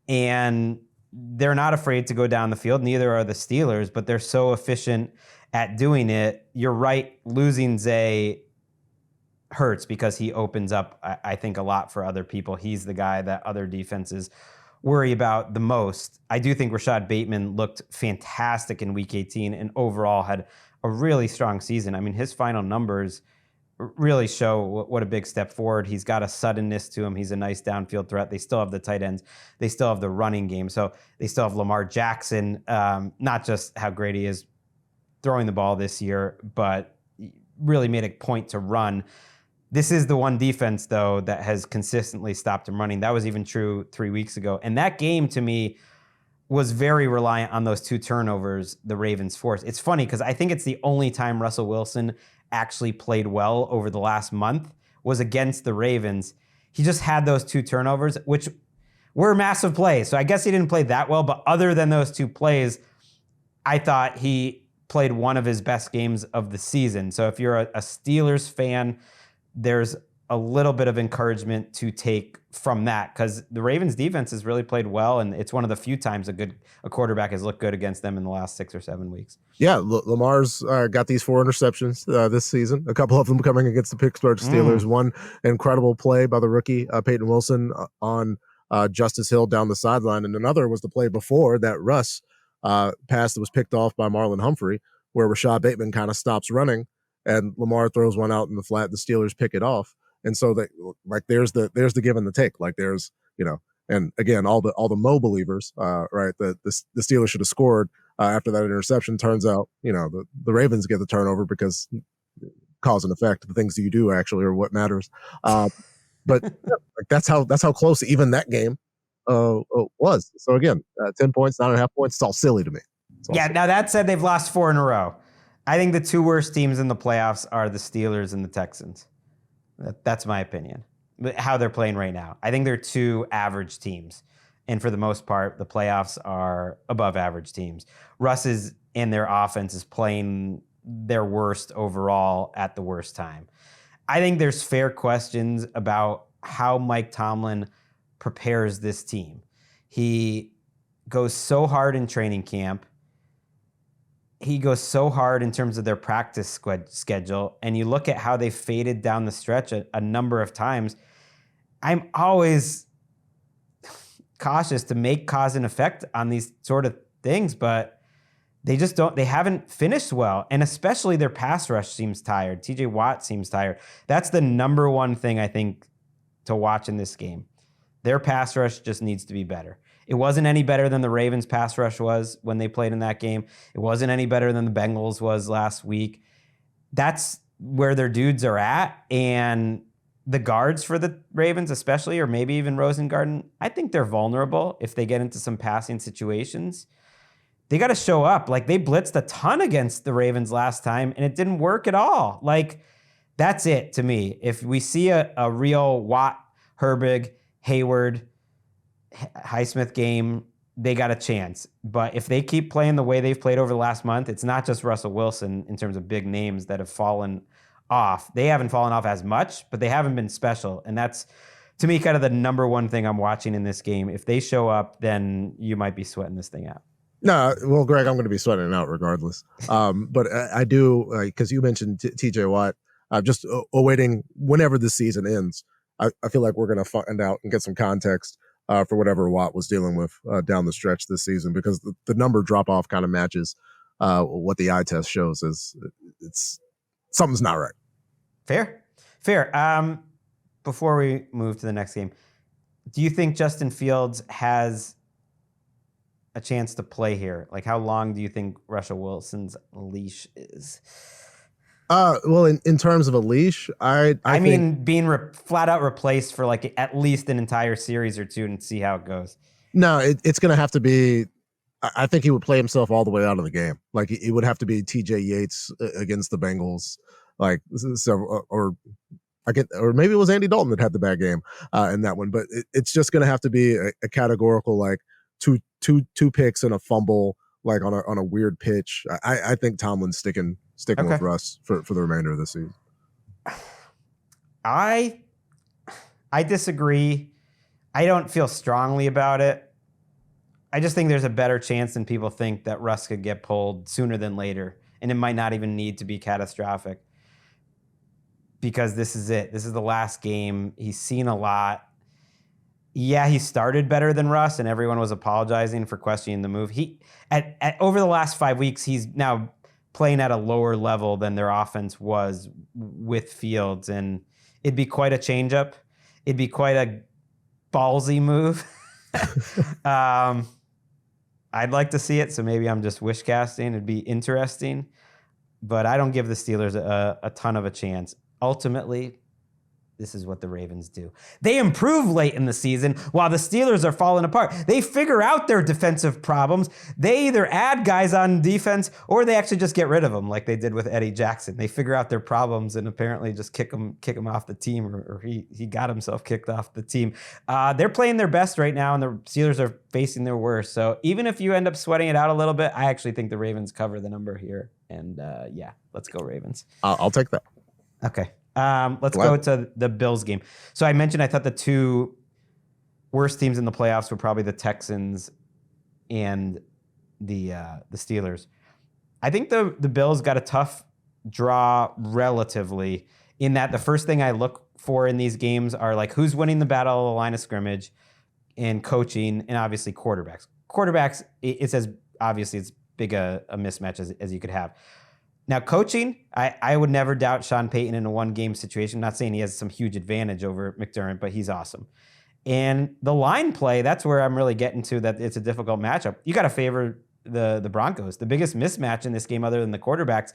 And they're not afraid to go down the field. Neither are the Steelers, but they're so efficient at doing it. You're right, losing Zay hurts because he opens up, I think, a lot for other people. He's the guy that other defenses worry about the most. I do think Rashad Bateman looked fantastic in Week 18 and overall had a really strong season. I mean, his final numbers really show what a big step forward. He's got a suddenness to him. He's a nice downfield threat. They still have the tight ends. They still have the running game. So they still have Lamar Jackson, not just how great he is throwing the ball this year, but really made a point to run. This is the one defense, though, that has consistently stopped him running. That was even true 3 weeks ago. And that game, to me, was very reliant on those 2 turnovers the Ravens forced. It's funny because I think it's the only time Russell Wilson actually played well over the last month was against the Ravens. He just had those 2 turnovers, which were massive plays. So I guess he didn't play that well, but other than those 2 plays, I thought he played one of his best games of the season. So if you're a Steelers fan, there's a little bit of encouragement to take from that because the Ravens defense has really played well, and it's one of the few times a quarterback has looked good against them in the last 6 or 7 weeks. Yeah, Lamar's got these 4 interceptions this season, a couple of them coming against the Pittsburgh Steelers. One incredible play by the rookie Peyton Wilson on Justice Hill down the sideline, and another was the play before that Russ pass that was picked off by Marlon Humphrey, where Rashad Bateman kind of stops running, and Lamar throws one out in the flat. The Steelers pick it off. And so there's the give and the take. Like there's, and again, all the Mo believers, right? The Steelers should have scored after that interception. Turns out, the Ravens get the turnover because cause and effect, the things that you do actually are what matters. But that's how close even that game was. So again, 10 points, 9.5 points. It's all silly to me. Yeah. Now that said, they've lost 4 in a row. I think the 2 worst teams in the playoffs are the Steelers and the Texans. That's my opinion. How they're playing right now. I think they're 2 average teams. And for the most part, the playoffs are above average teams. Russ and their offense is playing their worst overall at the worst time. I think there's fair questions about how Mike Tomlin prepares this team. He goes so hard in training camp. He goes so hard in terms of their practice schedule, and you look at how they faded down the stretch a number of times. I'm always cautious to make cause and effect on these sort of things, but they haven't finished well, and especially their pass rush seems tired. TJ Watt seems tired. That's the number one thing I think to watch in this game. Their pass rush just needs to be better. It wasn't any better than the Ravens pass rush was when they played in that game. It wasn't any better than the Bengals was last week. That's where their dudes are at. And the guards for the Ravens especially, or maybe even Rosengarten, I think they're vulnerable if they get into some passing situations. They got to show up. Like, they blitzed a ton against the Ravens last time, and it didn't work at all. Like, that's it to me. If we see a real Watt, Herbig, Hayward, Highsmith game, they got a chance. But if they keep playing the way they've played over the last month, it's not just Russell Wilson in terms of big names that have fallen off. They haven't fallen off as much, but they haven't been special. And that's, to me, kind of the number one thing I'm watching in this game. If they show up, then you might be sweating this thing out. No, well, Greg, I'm going to be sweating it out regardless. But I do, because you mentioned TJ Watt, just awaiting whenever this season ends. I feel like we're going to find out and get some context for whatever Watt was dealing with down the stretch this season, because the number drop off kind of matches what the eye test shows is it's something's not right. Fair. Before we move to the next game, do you think Justin Fields has a chance to play here? Like, how long do you think Russell Wilson's leash is? Well, in terms of a leash, I mean, being flat out replaced for like at least an entire series or two and see how it goes. No, it's going to have to be. I think he would play himself all the way out of the game. Like, it would have to be T.J. Yates against the Bengals. Like, so, or maybe it was Andy Dalton that had the bad game in that one. But it's just going to have to be a categorical, like, two picks and a fumble, like on a weird pitch. I think Tomlin's sticking with Russ for the remainder of the season. I disagree. I don't feel strongly about it. I just think there's a better chance than people think that Russ could get pulled sooner than later, and it might not even need to be catastrophic, because this is it. This is the last game. He's seen a lot. Yeah, he started better than Russ, and everyone was apologizing for questioning the move. Over the last 5 weeks, he's now playing at a lower level than their offense was with Fields, and it'd be quite a changeup. It'd be quite a ballsy move. I'd like to see it, so maybe I'm just wish casting. It'd be interesting, but I don't give the Steelers a ton of a chance. Ultimately, this is what the Ravens do. They improve late in the season while the Steelers are falling apart. They figure out their defensive problems. They either add guys on defense or they actually just get rid of them, like they did with Eddie Jackson. They figure out their problems and apparently just kick him off the team, or he got himself kicked off the team. They're playing their best right now, and the Steelers are facing their worst. So even if you end up sweating it out a little bit, I actually think the Ravens cover the number here. And yeah, let's go Ravens. I'll take that. Okay. Let's go to the Bills game. So I mentioned I thought the two worst teams in the playoffs were probably the Texans and the Steelers. I think the Bills got a tough draw relatively, in that the first thing I look for in these games are like who's winning the battle of the line of scrimmage, and coaching, and obviously quarterbacks. Quarterbacks, it's as obviously as big a mismatch as you could have. Now, coaching, I would never doubt Sean Payton in a one-game situation. I'm not saying he has some huge advantage over McDermott, but he's awesome. And the line play, that's where I'm really getting to that it's a difficult matchup. You got to favor the Broncos. The biggest mismatch in this game, other than the quarterbacks,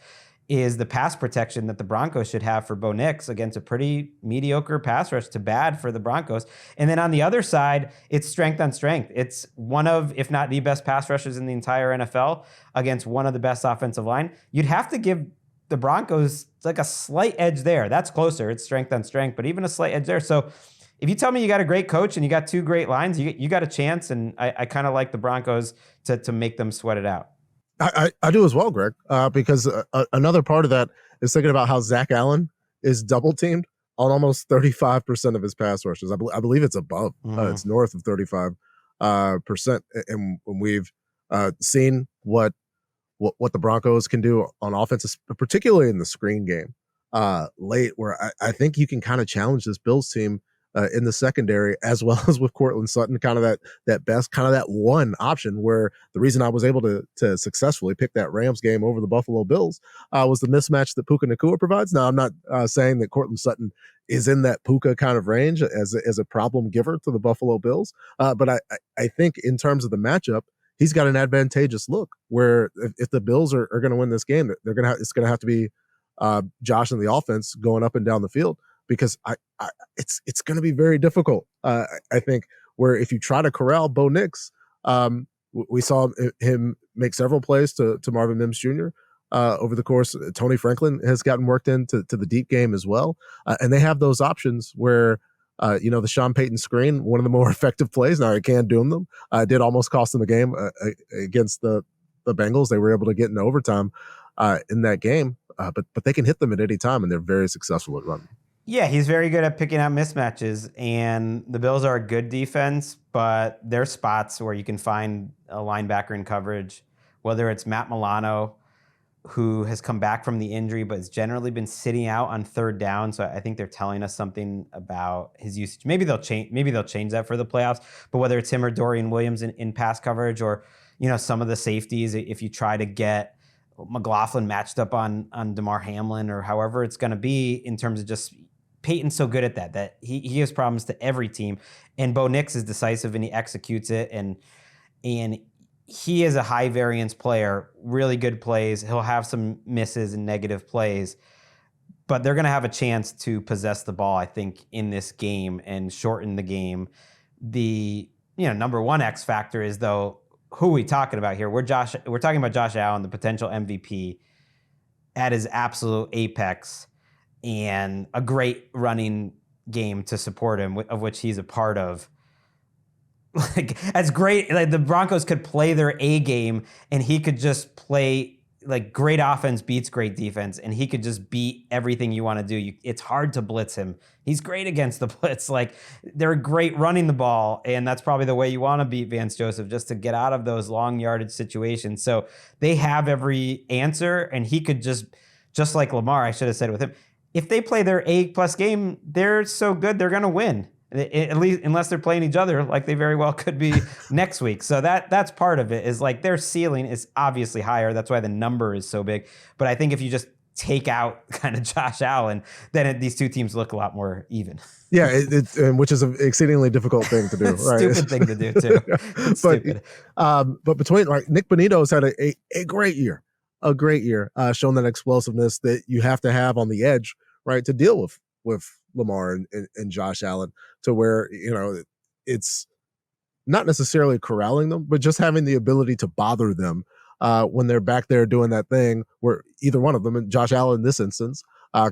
is the pass protection that the Broncos should have for Bo Nix against a pretty mediocre pass rush to bad for the Broncos. And then on the other side, it's strength on strength. It's one of, if not the best pass rushers in the entire NFL against one of the best offensive line. You'd have to give the Broncos like a slight edge there. That's closer. It's strength on strength, but even a slight edge there. So if you tell me you got a great coach and you got two great lines, you got a chance. And I kind of like the Broncos to make them sweat it out. I do as well, Greg, because another part of that is thinking about how Zach Allen is double teamed on almost 35% of his pass rushes. I believe it's above. It's north of 35%. And when we've seen what the Broncos can do on offense, particularly in the screen game late, where I think you can kind of challenge this Bills team in the secondary, as well as with Cortland Sutton, kind of that best, kind of that one option, where the reason I was able to successfully pick that Rams game over the Buffalo Bills was the mismatch that Puka Nacua provides. Now, I'm not saying that Cortland Sutton is in that Puka kind of range as a problem giver to the Buffalo Bills. But I think in terms of the matchup, he's got an advantageous look where if the Bills are going to win this game, it's going to have to be Josh and the offense going up and down the field, because it's going to be very difficult. I think where if you try to corral Bo Nix, we saw him make several plays to Marvin Mims Jr. Over the course. Tony Franklin has gotten worked into the deep game as well, and they have those options where. The Sean Payton screen, one of the more effective plays. Now, it can doom them. Did almost cost them a game against the Bengals. They were able to get in overtime in that game, but they can hit them at any time, and they're very successful at running. Yeah, he's very good at picking out mismatches, and the Bills are a good defense, but there's spots where you can find a linebacker in coverage, whether it's Matt Milano, who has come back from the injury, but has generally been sitting out on third down. So I think they're telling us something about his usage. Maybe they'll change that for the playoffs. But whether it's him or Dorian Williams in pass coverage, or some of the safeties, if you try to get McLaughlin matched up on DeMar Hamlin, or however it's going to be in terms of just Peyton's so good at that he gives problems to every team, and Bo Nix is decisive and he executes it, and he is a high variance player, really good plays. He'll have some misses and negative plays, but they're going to have a chance to possess the ball, I think, in this game and shorten the game. The number one X factor is, though, who are we talking about here? We're talking about Josh Allen, the potential MVP, at his absolute apex, and a great running game to support him, of which he's a part of. Like, that's great. Like, the Broncos could play their A game, and he could just play like great offense beats great defense, and he could just beat everything you want to do. It's hard to blitz him. He's great against the blitz. Like, they're great running the ball, and that's probably the way you want to beat Vance Joseph, just to get out of those long yardage situations. So they have every answer, and he could just like Lamar, I should have said with him, if they play their A+ game, they're so good they're going to win. At least, unless they're playing each other, like they very well could be next week. So that's part of it, is like their ceiling is obviously higher. That's why the number is so big. But I think if you just take out kind of Josh Allen, then these two teams look a lot more even. Yeah, which is an exceedingly difficult thing to do. Right? Stupid thing to do too. But between Nick Bonitto's had a great year, showing that explosiveness that you have to have on the edge, right, to deal with Lamar and Josh Allen, to where it's not necessarily corralling them, but just having the ability to bother them when they're back there doing that thing where either one of them, and Josh Allen in this instance,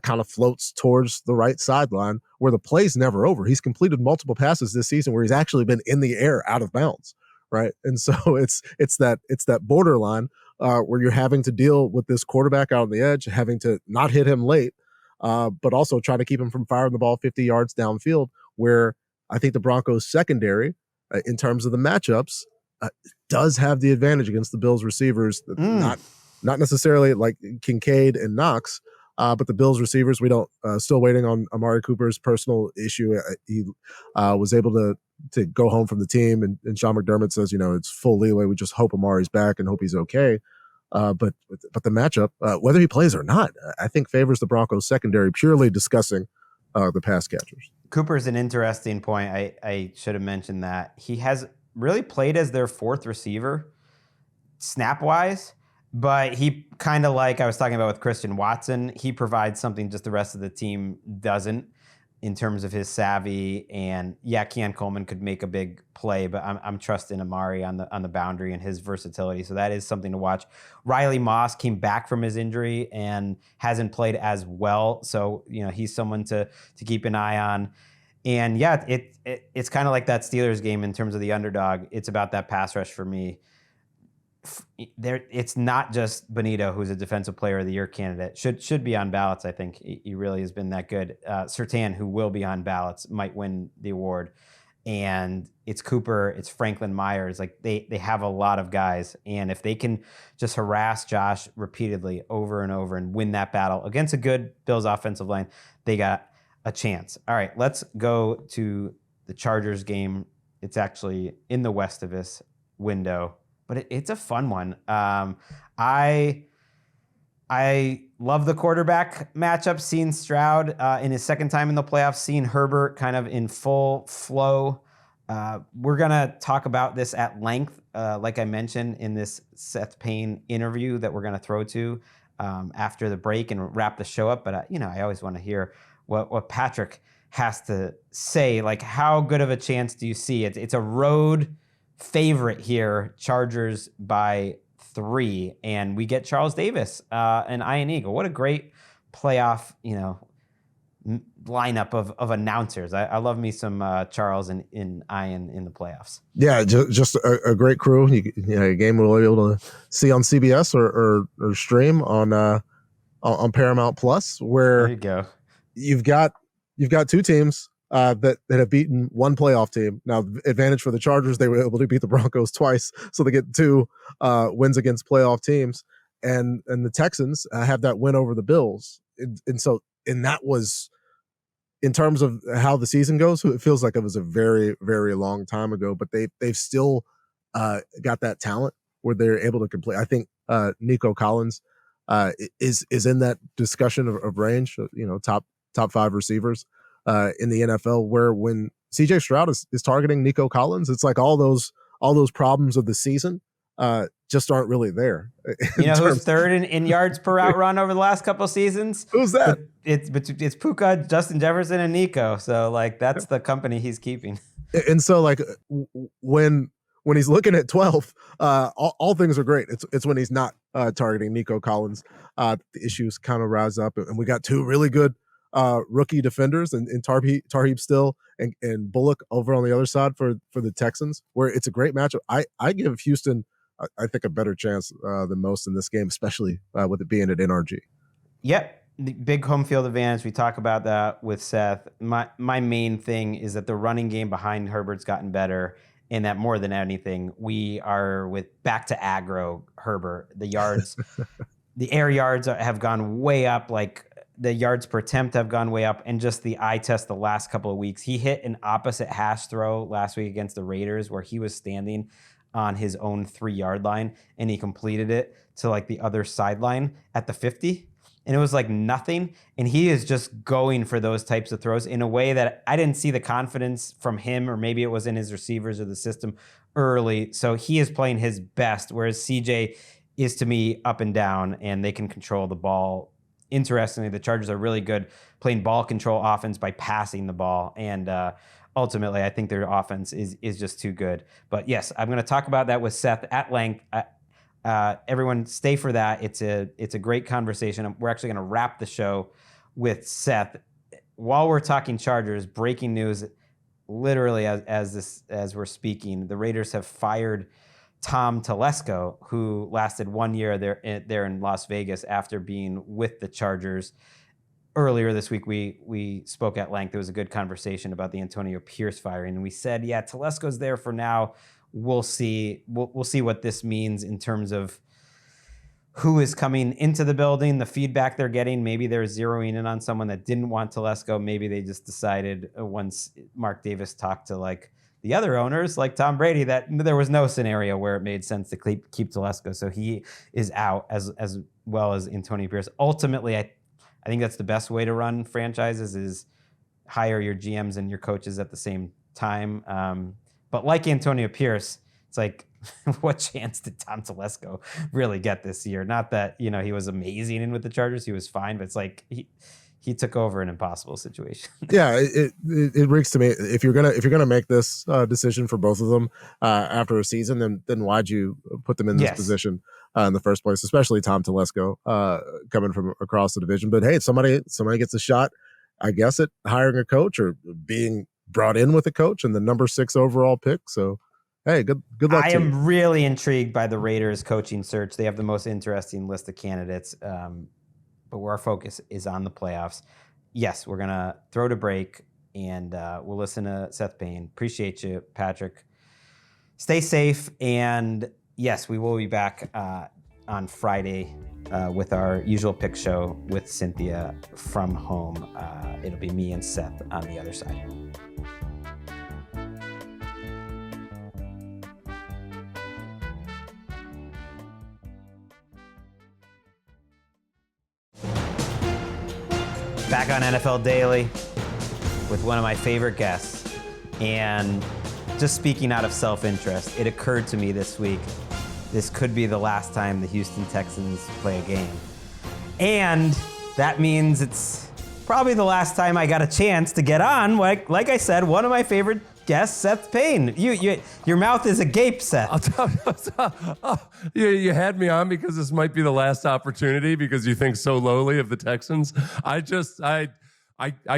kind of floats towards the right sideline where the play's never over. He's completed multiple passes this season where he's actually been in the air out of bounds, right? And so it's that borderline where you're having to deal with this quarterback out on the edge, having to not hit him late, but also try to keep him from firing the ball 50 yards downfield, where I think the Broncos secondary, in terms of the matchups, does have the advantage against the Bills receivers. Not necessarily like Kincaid and Knox, but the Bills receivers, we don't, still waiting on Amari Cooper's personal issue. He was able to go home from the team, and Sean McDermott says, it's full leeway. We just hope Amari's back and hope he's okay. But the matchup, whether he plays or not, I think favors the Broncos secondary, purely discussing the pass catchers. Cooper's an interesting point. I should have mentioned that. He has really played as their fourth receiver, snap-wise, but he kind of, like I was talking about with Christian Watson, he provides something just the rest of the team doesn't, in terms of his savvy. And yeah, Keon Coleman could make a big play, but I'm trusting Amari on the boundary and his versatility. So that is something to watch. Riley Moss came back from his injury and hasn't played as well. So, he's someone to keep an eye on. And yeah, it's kind of like that Steelers game in terms of the underdog. It's about that pass rush for me. It's not just Bonitto, who's a defensive player of the year candidate, should be on ballots. I think he really has been that good. Surtain, who will be on ballots, might win the award. And it's Cooper, it's Franklin Myers. Like, they have a lot of guys, and if they can just harass Josh repeatedly over and over and win that battle against a good Bills offensive line, they got a chance. All right, let's go to the Chargers game. It's actually in the west of us window, but it's a fun one. I I love the quarterback matchup, seeing Stroud in his second time in the playoffs, seeing Herbert kind of in full flow. We're going to talk about this at length, like I mentioned in this Seth Payne interview that we're going to throw to after the break and wrap the show up. But, I always want to hear what Patrick has to say. Like, how good of a chance do you see? It's a road favorite here, Chargers by 3, and we get Charles Davis and Ian Eagle. What a great playoff, lineup of announcers. I love me some Charles and Ian in the playoffs. Yeah, just a great crew. A game we'll be able to see on CBS or stream on Paramount Plus, where There you go. You've got two teams that have beaten one playoff team. Now, advantage for the Chargers, they were able to beat the Broncos twice, so they get 2 wins against playoff teams. And the Texans have that win over the Bills. And that was, in terms of how the season goes, it feels like it was a very, very long time ago, but they've still got that talent where they're able to complete. I think Nico Collins is in that discussion of range, top 5 receivers in the NFL, where when CJ Stroud is targeting Nico Collins, it's like all those problems of the season just aren't really there. Who's third in yards per route run over the last couple of seasons? Who's that? It's Puka, Justin Jefferson, and Nico. So that's the company he's keeping. And so when he's looking at 12, all things are great. It's when he's not targeting Nico Collins, the issues kind of rise up, and we got 2 really good rookie defenders in Tarheeb Still and Bullock over on the other side for the Texans, where it's a great matchup. I give Houston, I think, a better chance than most in this game, especially with it being at NRG. Yep. The big home field advantage. We talk about that with Seth. My main thing is that the running game behind Herbert's gotten better, and that more than anything, we are with back to aggro Herbert. The yards, the air yards have gone way up. Like, the yards per attempt have gone way up, and just the eye test the last couple of weeks. He hit an opposite hash throw last week against the Raiders where he was standing on his own 3-yard line, and he completed it to the other sideline at the 50. And it was nothing. And he is just going for those types of throws in a way that I didn't see the confidence from him, or maybe it was in his receivers or the system early. So he is playing his best, whereas CJ is, to me, up and down, and they can control the ball. Interestingly, the Chargers are really good playing ball control offense by passing the ball. And ultimately, I think their offense is just too good. But yes, I'm going to talk about that with Seth at length. Everyone stay for that. It's a great conversation. We're actually going to wrap the show with Seth. While we're talking Chargers, breaking news, literally as we're speaking, the Raiders have fired Tom Telesco, who lasted 1 year there in Las Vegas after being with the Chargers. Earlier this week, we spoke at length. It was a good conversation about the Antonio Pierce firing, and we said, yeah, Telesco's there for now. We'll see. We'll see what this means in terms of who is coming into the building, the feedback they're getting. Maybe they're zeroing in on someone that didn't want Telesco. Maybe they just decided once Mark Davis talked to the other owners, like Tom Brady, that there was no scenario where it made sense to keep Telesco. So he is out, as well as Antonio Pierce. Ultimately, I think that's the best way to run franchises, is hire your GMs and your coaches at the same time. But like Antonio Pierce, it's what chance did Tom Telesco really get this year? Not that, he was amazing in with the Chargers. He was fine, but it's he took over an impossible situation. Yeah, it reeks to me. If you're gonna make this decision for both of them after a season, then why'd you put them in this position in the first place? Especially Tom Telesco coming from across the division. But hey, somebody gets a shot, I guess, at hiring a coach or being brought in with a coach and the number 6 overall pick. So hey, good luck. I am really intrigued by the Raiders coaching search. They have the most interesting list of candidates. But where our focus is on the playoffs. Yes, we're going to throw to break, and we'll listen to Seth Payne. Appreciate you, Patrick. Stay safe, and yes, we will be back on Friday with our usual pick show with Cynthia from home. It'll be me and Seth on the other side. Back on NFL Daily with one of my favorite guests. And just speaking out of self-interest, it occurred to me this week, this could be the last time the Houston Texans play a game. And that means it's probably the last time I got a chance to get on, like I said, one of my favorite guests, Seth Payne. Your mouth is agape, Seth. You had me on because this might be the last opportunity because you think so lowly of the Texans. I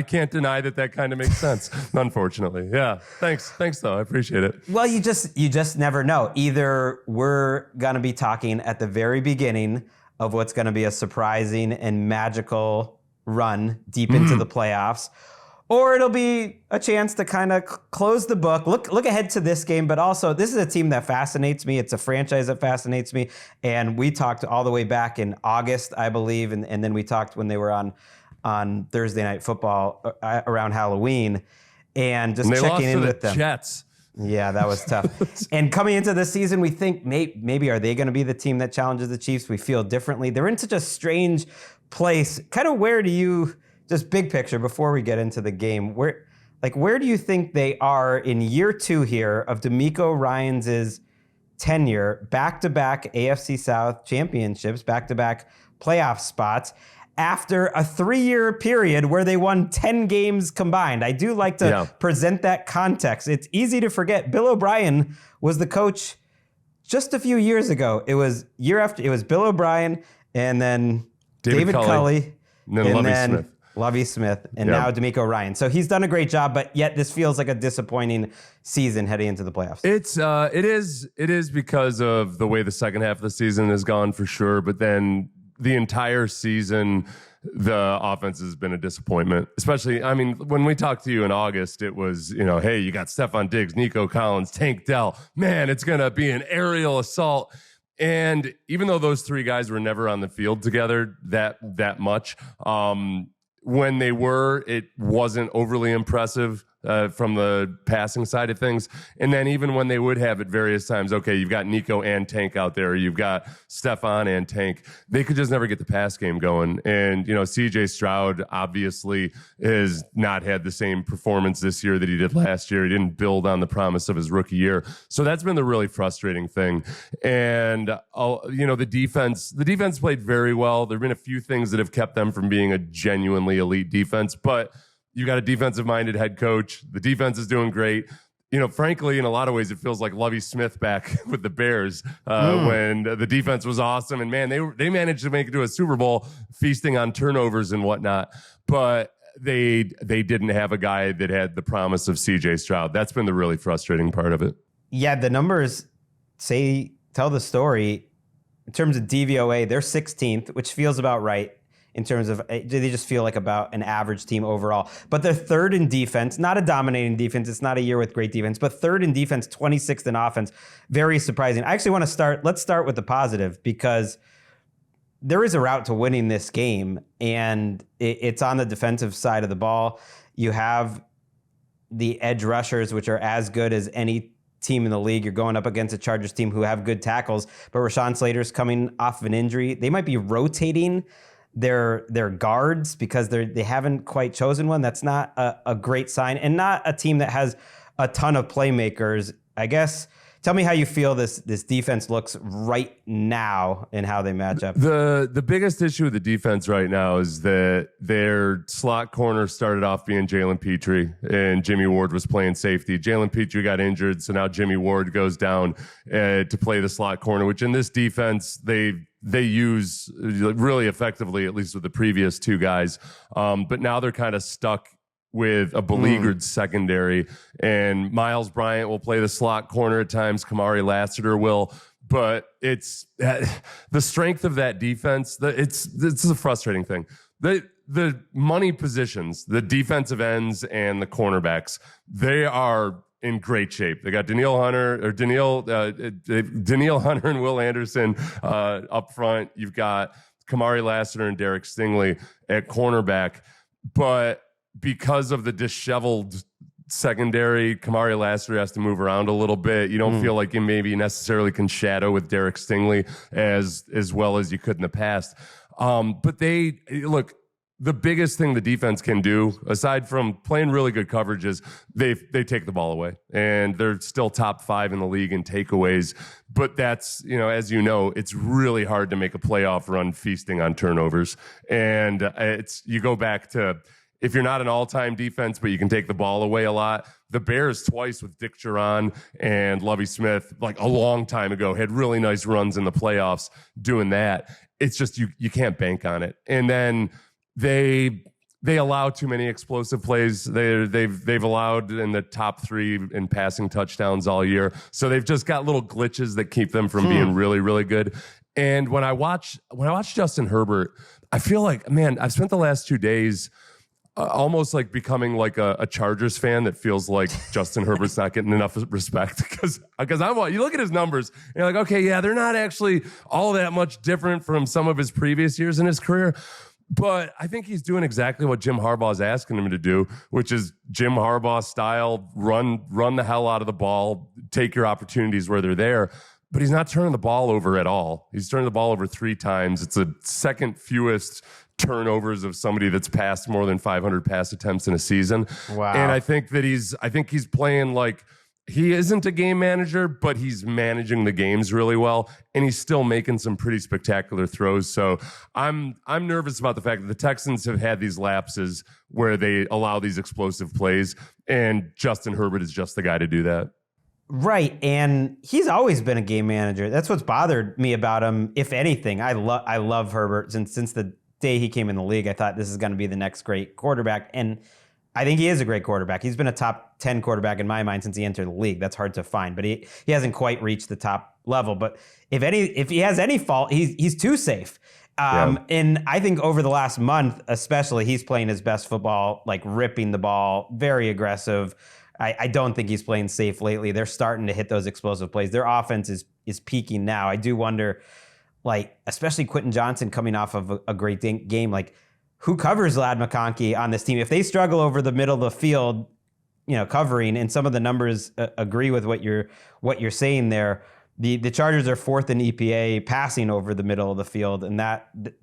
can't deny that kind of makes sense, unfortunately. Yeah, thanks though. I appreciate it. Well, you just never know. Either we're going to be talking at the very beginning of what's going to be a surprising and magical run deep into the playoffs, or it'll be a chance to kind of close the book, look ahead to this game, but also this is a team that fascinates me. It's a franchise that fascinates me. And we talked all the way back in August, I believe, and then we talked when they were on Thursday Night Football around Halloween, and just checking in with them. Jets. Yeah, that was tough. And coming into this season, we think maybe are they going to be the team that challenges the Chiefs? We feel differently. They're in such a strange place. Kind of where do you, just big picture before we get into the game, where do you think they are in year 2 here of DeMeco Ryans' tenure, back-to-back AFC South championships, back-to-back playoff spots, after a 3-year period where they won 10 games combined? I do like to present that context. It's easy to forget. Bill O'Brien was the coach just a few years ago. It was Bill O'Brien and then David Culley and then Lovie Smith, and now DeMeco Ryans. So he's done a great job, but yet this feels like a disappointing season heading into the playoffs. It is because of the way the second half of the season has gone for sure, but then the entire season, the offense has been a disappointment. Especially, I mean, when we talked to you in August, it was, hey, you got Stephon Diggs, Nico Collins, Tank Dell. Man, it's going to be an aerial assault. And even though those 3 guys were never on the field together that much, when they were, it wasn't overly impressive from the passing side of things. And then even when they would have at various times, okay, you've got Nico and Tank out there, you've got Stephon and Tank, they could just never get the pass game going. And, CJ Stroud obviously has not had the same performance this year that he did last year. He didn't build on the promise of his rookie year. So that's been the really frustrating thing. And, the defense played very well. There have been a few things that have kept them from being a genuinely elite defense, but you got a defensive-minded head coach. The defense is doing great. Frankly, in a lot of ways, it feels like Lovie Smith back with the Bears when the defense was awesome. And, man, they managed to make it to a Super Bowl feasting on turnovers and whatnot. But they didn't have a guy that had the promise of C.J. Stroud. That's been the really frustrating part of it. Yeah, the numbers tell the story. In terms of DVOA, they're 16th, which feels about right. In terms of, they just feel like about an average team overall. But they're 3rd in defense, not a dominating defense. It's not a year with great defense, but 3rd in defense, 26th in offense. Very surprising. I actually want to let's start with the positive, because there is a route to winning this game, and it's on the defensive side of the ball. You have the edge rushers, which are as good as any team in the league. You're going up against a Chargers team who have good tackles, but Rashawn Slater's coming off of an injury. They might be rotating their guards because they haven't quite chosen one. That's not a great sign, and not a team that has a ton of playmakers. I guess, tell me how you feel this defense looks right now and how they match up. The biggest issue with the defense right now is that their slot corner started off being Jalen Petrie, and Jimmy Ward was playing safety. Jalen Petrie got injured, so now Jimmy Ward goes down to play the slot corner, which in this defense they use really effectively, at least with the previous 2 guys. But now they're kind of stuck with a beleaguered secondary, and Miles Bryant will play the slot corner at times. Kamari Lassiter will, but it's the strength of that defense. It's a frustrating thing. The money positions, the defensive ends and the cornerbacks, they are in great shape. They got Danielle Hunter and Will Anderson up front. You've got Kamari Lassiter and Derek Stingley at cornerback. But because of the disheveled secondary, Kamari Lassiter has to move around a little bit. You don't feel like you maybe necessarily can shadow with Derek Stingley as well as you could in the past. But the biggest thing the defense can do, aside from playing really good coverage, is they take the ball away. And they're still top 5 in the league in takeaways. But that's, as you know, it's really hard to make a playoff run feasting on turnovers. And you go back to, if you're not an all-time defense, but you can take the ball away a lot. The Bears twice with Dick Duran and Lovie Smith, like a long time ago, had really nice runs in the playoffs doing that. It's just you can't bank on it. And then they allow too many explosive plays. They've allowed in the top 3 in passing touchdowns all year. So they've just got little glitches that keep them from being really, really good. And when I watch Justin Herbert, I feel like, man, I've spent the last 2 days almost like becoming like a Chargers fan that feels like Justin Herbert's not getting enough respect because you look at his numbers and you're like, okay, yeah, they're not actually all that much different from some of his previous years in his career. But I think he's doing exactly what Jim Harbaugh is asking him to do, which is Jim Harbaugh style, run the hell out of the ball, take your opportunities where they're there. But he's not turning the ball over at all. He's turning the ball over 3 times. It's the second fewest turnovers of somebody that's passed more than 500 pass attempts in a season. Wow. And I think he's playing like he isn't a game manager, but he's managing the games really well, and he's still making some pretty spectacular throws. So I'm nervous about the fact that the Texans have had these lapses where they allow these explosive plays, and Justin Herbert is just the guy to do that. Right, and he's always been a game manager. That's what's bothered me about him. If anything, I love Herbert since the day he came in the league. I thought this is going to be the next great quarterback, and I think he is a great quarterback. He's been a top 10 quarterback in my mind since he entered the league. That's hard to find, but he hasn't quite reached the top level. But if he has any fault, he's too safe. And I think over the last month, especially, he's playing his best football, like ripping the ball, very aggressive. I don't think he's playing safe lately. They're starting to hit those explosive plays. Their offense is peaking now. I do wonder, like, especially Quentin Johnson coming off of a great game, like, who covers Ladd McConkey on this team? If they struggle over the middle of the field, covering, and some of the numbers agree with what you're saying there, the Chargers are 4th in EPA passing over the middle of the field, and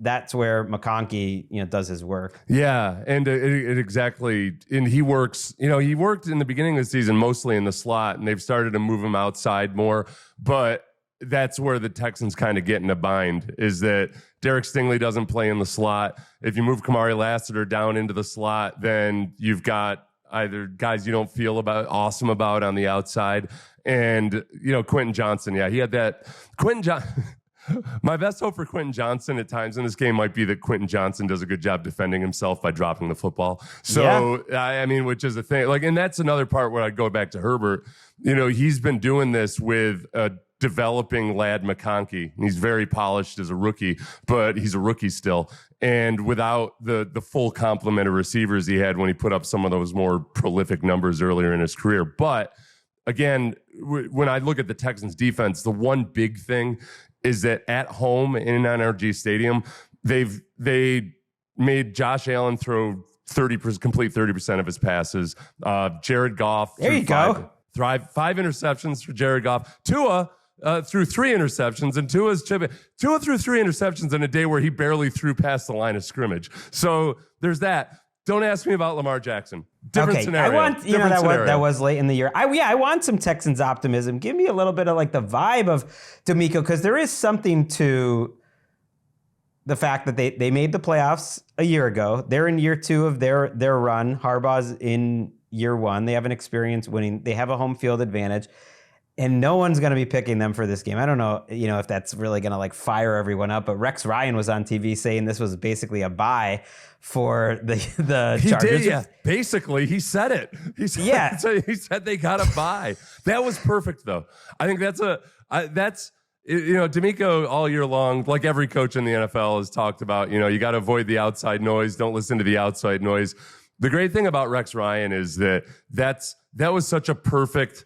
that's where McConkey does his work. Yeah, and it exactly, and he works. He worked in the beginning of the season mostly in the slot, and they've started to move him outside more, but that's where the Texans kind of get in a bind, is that Derek Stingley doesn't play in the slot. If you move Kamari Lassiter down into the slot, then you've got either guys you don't feel awesome about on the outside. And, Quentin Johnson, he had that. My best hope for Quentin Johnson at times in this game might be that Quentin Johnson does a good job defending himself by dropping the football. So, I mean, which is a thing. Like, and that's another part where I'd go back to Herbert. He's been doing this with developing Ladd McConkey. He's very polished as a rookie, but he's a rookie still. And without the full complement of receivers he had when he put up some of those more prolific numbers earlier in his career. But again, when I look at the Texans defense, the one big thing is that at home in NRG Stadium, they made Josh Allen throw complete 30% of his passes. Jared Goff. There you go. 5 interceptions for Jared Goff. Tua threw 3 interceptions, and Tua threw 3 interceptions in a day where he barely threw past the line of scrimmage. So there's that. Don't ask me about Lamar Jackson. Different scenario. I want that was late in the year. I want some Texans optimism. Give me a little bit of like the vibe of D'Amico, because there is something to the fact that they made the playoffs a year ago. They're in year 2 of their run. Harbaugh's in year 1. They have an experience winning. They have a home field advantage. And no one's going to be picking them for this game. I don't know, if that's really going to like fire everyone up. But Rex Ryan was on TV saying this was basically a bye for the Chargers. He did, yeah. Basically, he said it. He said they got a bye. That was perfect, though. I think that's D'Amico all year long, like every coach in the NFL has talked about. You got to avoid the outside noise. Don't listen to the outside noise. The great thing about Rex Ryan is that was such a perfect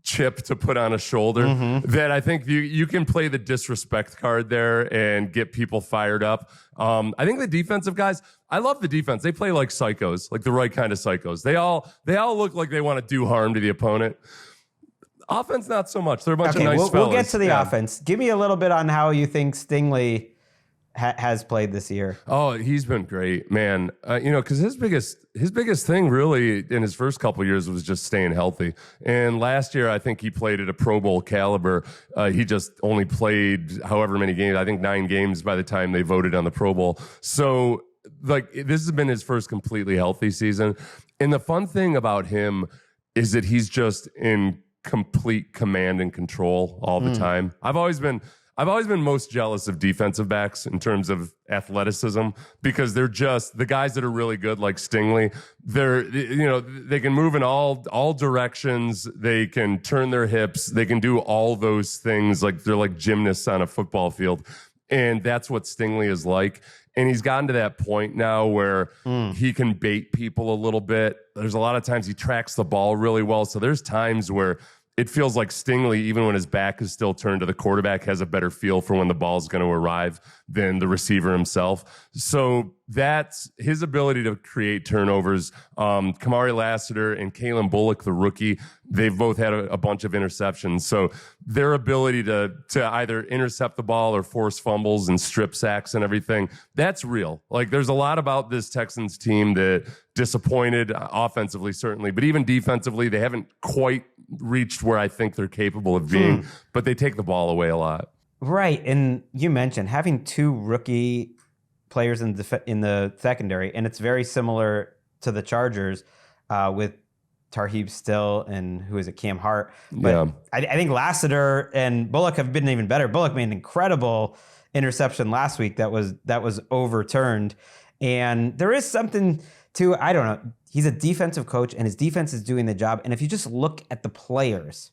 chip to put on a shoulder that I think you can play the disrespect card there and get people fired up. I think the defensive guys, I love the defense. They play like psychos, like the right kind of psychos. They all look like they want to do harm to the opponent. Offense, not so much. They're a bunch of nice fellas. We'll get to the offense. Give me a little bit on how you think Stingley has played this year. Oh, he's been great, man. Because his biggest thing really in his first couple of years was just staying healthy. And last year, I think he played at a Pro Bowl caliber. He just only played however many games. I think 9 games by the time they voted on the Pro Bowl. So, like, this has been his first completely healthy season. And the fun thing about him is that he's just in complete command and control all the time. I've always been most jealous of defensive backs in terms of athleticism because they're just the guys that are really good, like Stingley. They can move in all directions. They can turn their hips. They can do all those things. Like they're like gymnasts on a football field. And that's what Stingley is like. And he's gotten to that point now where he can bait people a little bit. There's a lot of times he tracks the ball really well. So there's times where it feels like Stingley, even when his back is still turned to the quarterback, has a better feel for when the ball's going to arrive than the receiver himself. So that's his ability to create turnovers. Kamari Lassiter and Kalen Bullock, the rookie, they've both had a bunch of interceptions. So their ability to either intercept the ball or force fumbles and strip sacks and everything, that's real. Like there's a lot about this Texans team that disappointed offensively, certainly, but even defensively, they haven't quite reached where I think they're capable of being, but they take the ball away a lot. Right. And you mentioned having 2 rookie players in the secondary, and it's very similar to the Chargers with Tarheeb Still and who is it, Cam Hart. But I think Lassiter and Bullock have been even better. Bullock made an incredible interception last week that was overturned. And there is something to, I don't know, he's a defensive coach and his defense is doing the job. And if you just look at the players,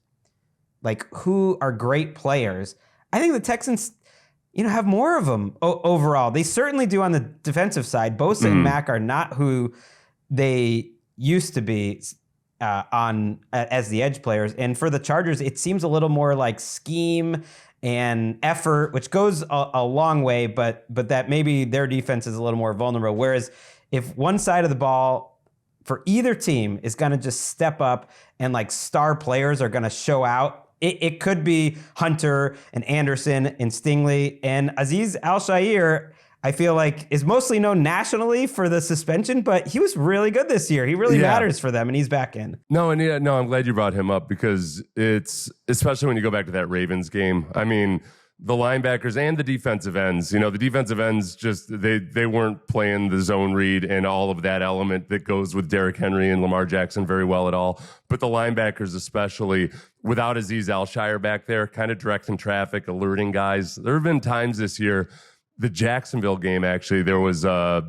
like who are great players, I think the Texans, have more of them overall. They certainly do on the defensive side. Bosa and Mack are not who they used to be as the edge players. And for the Chargers, it seems a little more like scheme and effort, which goes a long way, but that maybe their defense is a little more vulnerable. Whereas if one side of the ball for either team is going to just step up and like star players are going to show out, it could be Hunter and Anderson and Stingley and Azeez Al-Shaair. I feel like is mostly known nationally for the suspension, but he was really good this year. He really matters for them, and he's back in. I'm glad you brought him up because it's, especially when you go back to that Ravens game. I mean, the linebackers and the defensive ends, the defensive ends just, they weren't playing the zone read and all of that element that goes with Derrick Henry and Lamar Jackson very well at all. But the linebackers, especially without Azeez Al-Shaair back there, kind of directing traffic, alerting guys. There have been times this year, the Jacksonville game, actually, there was a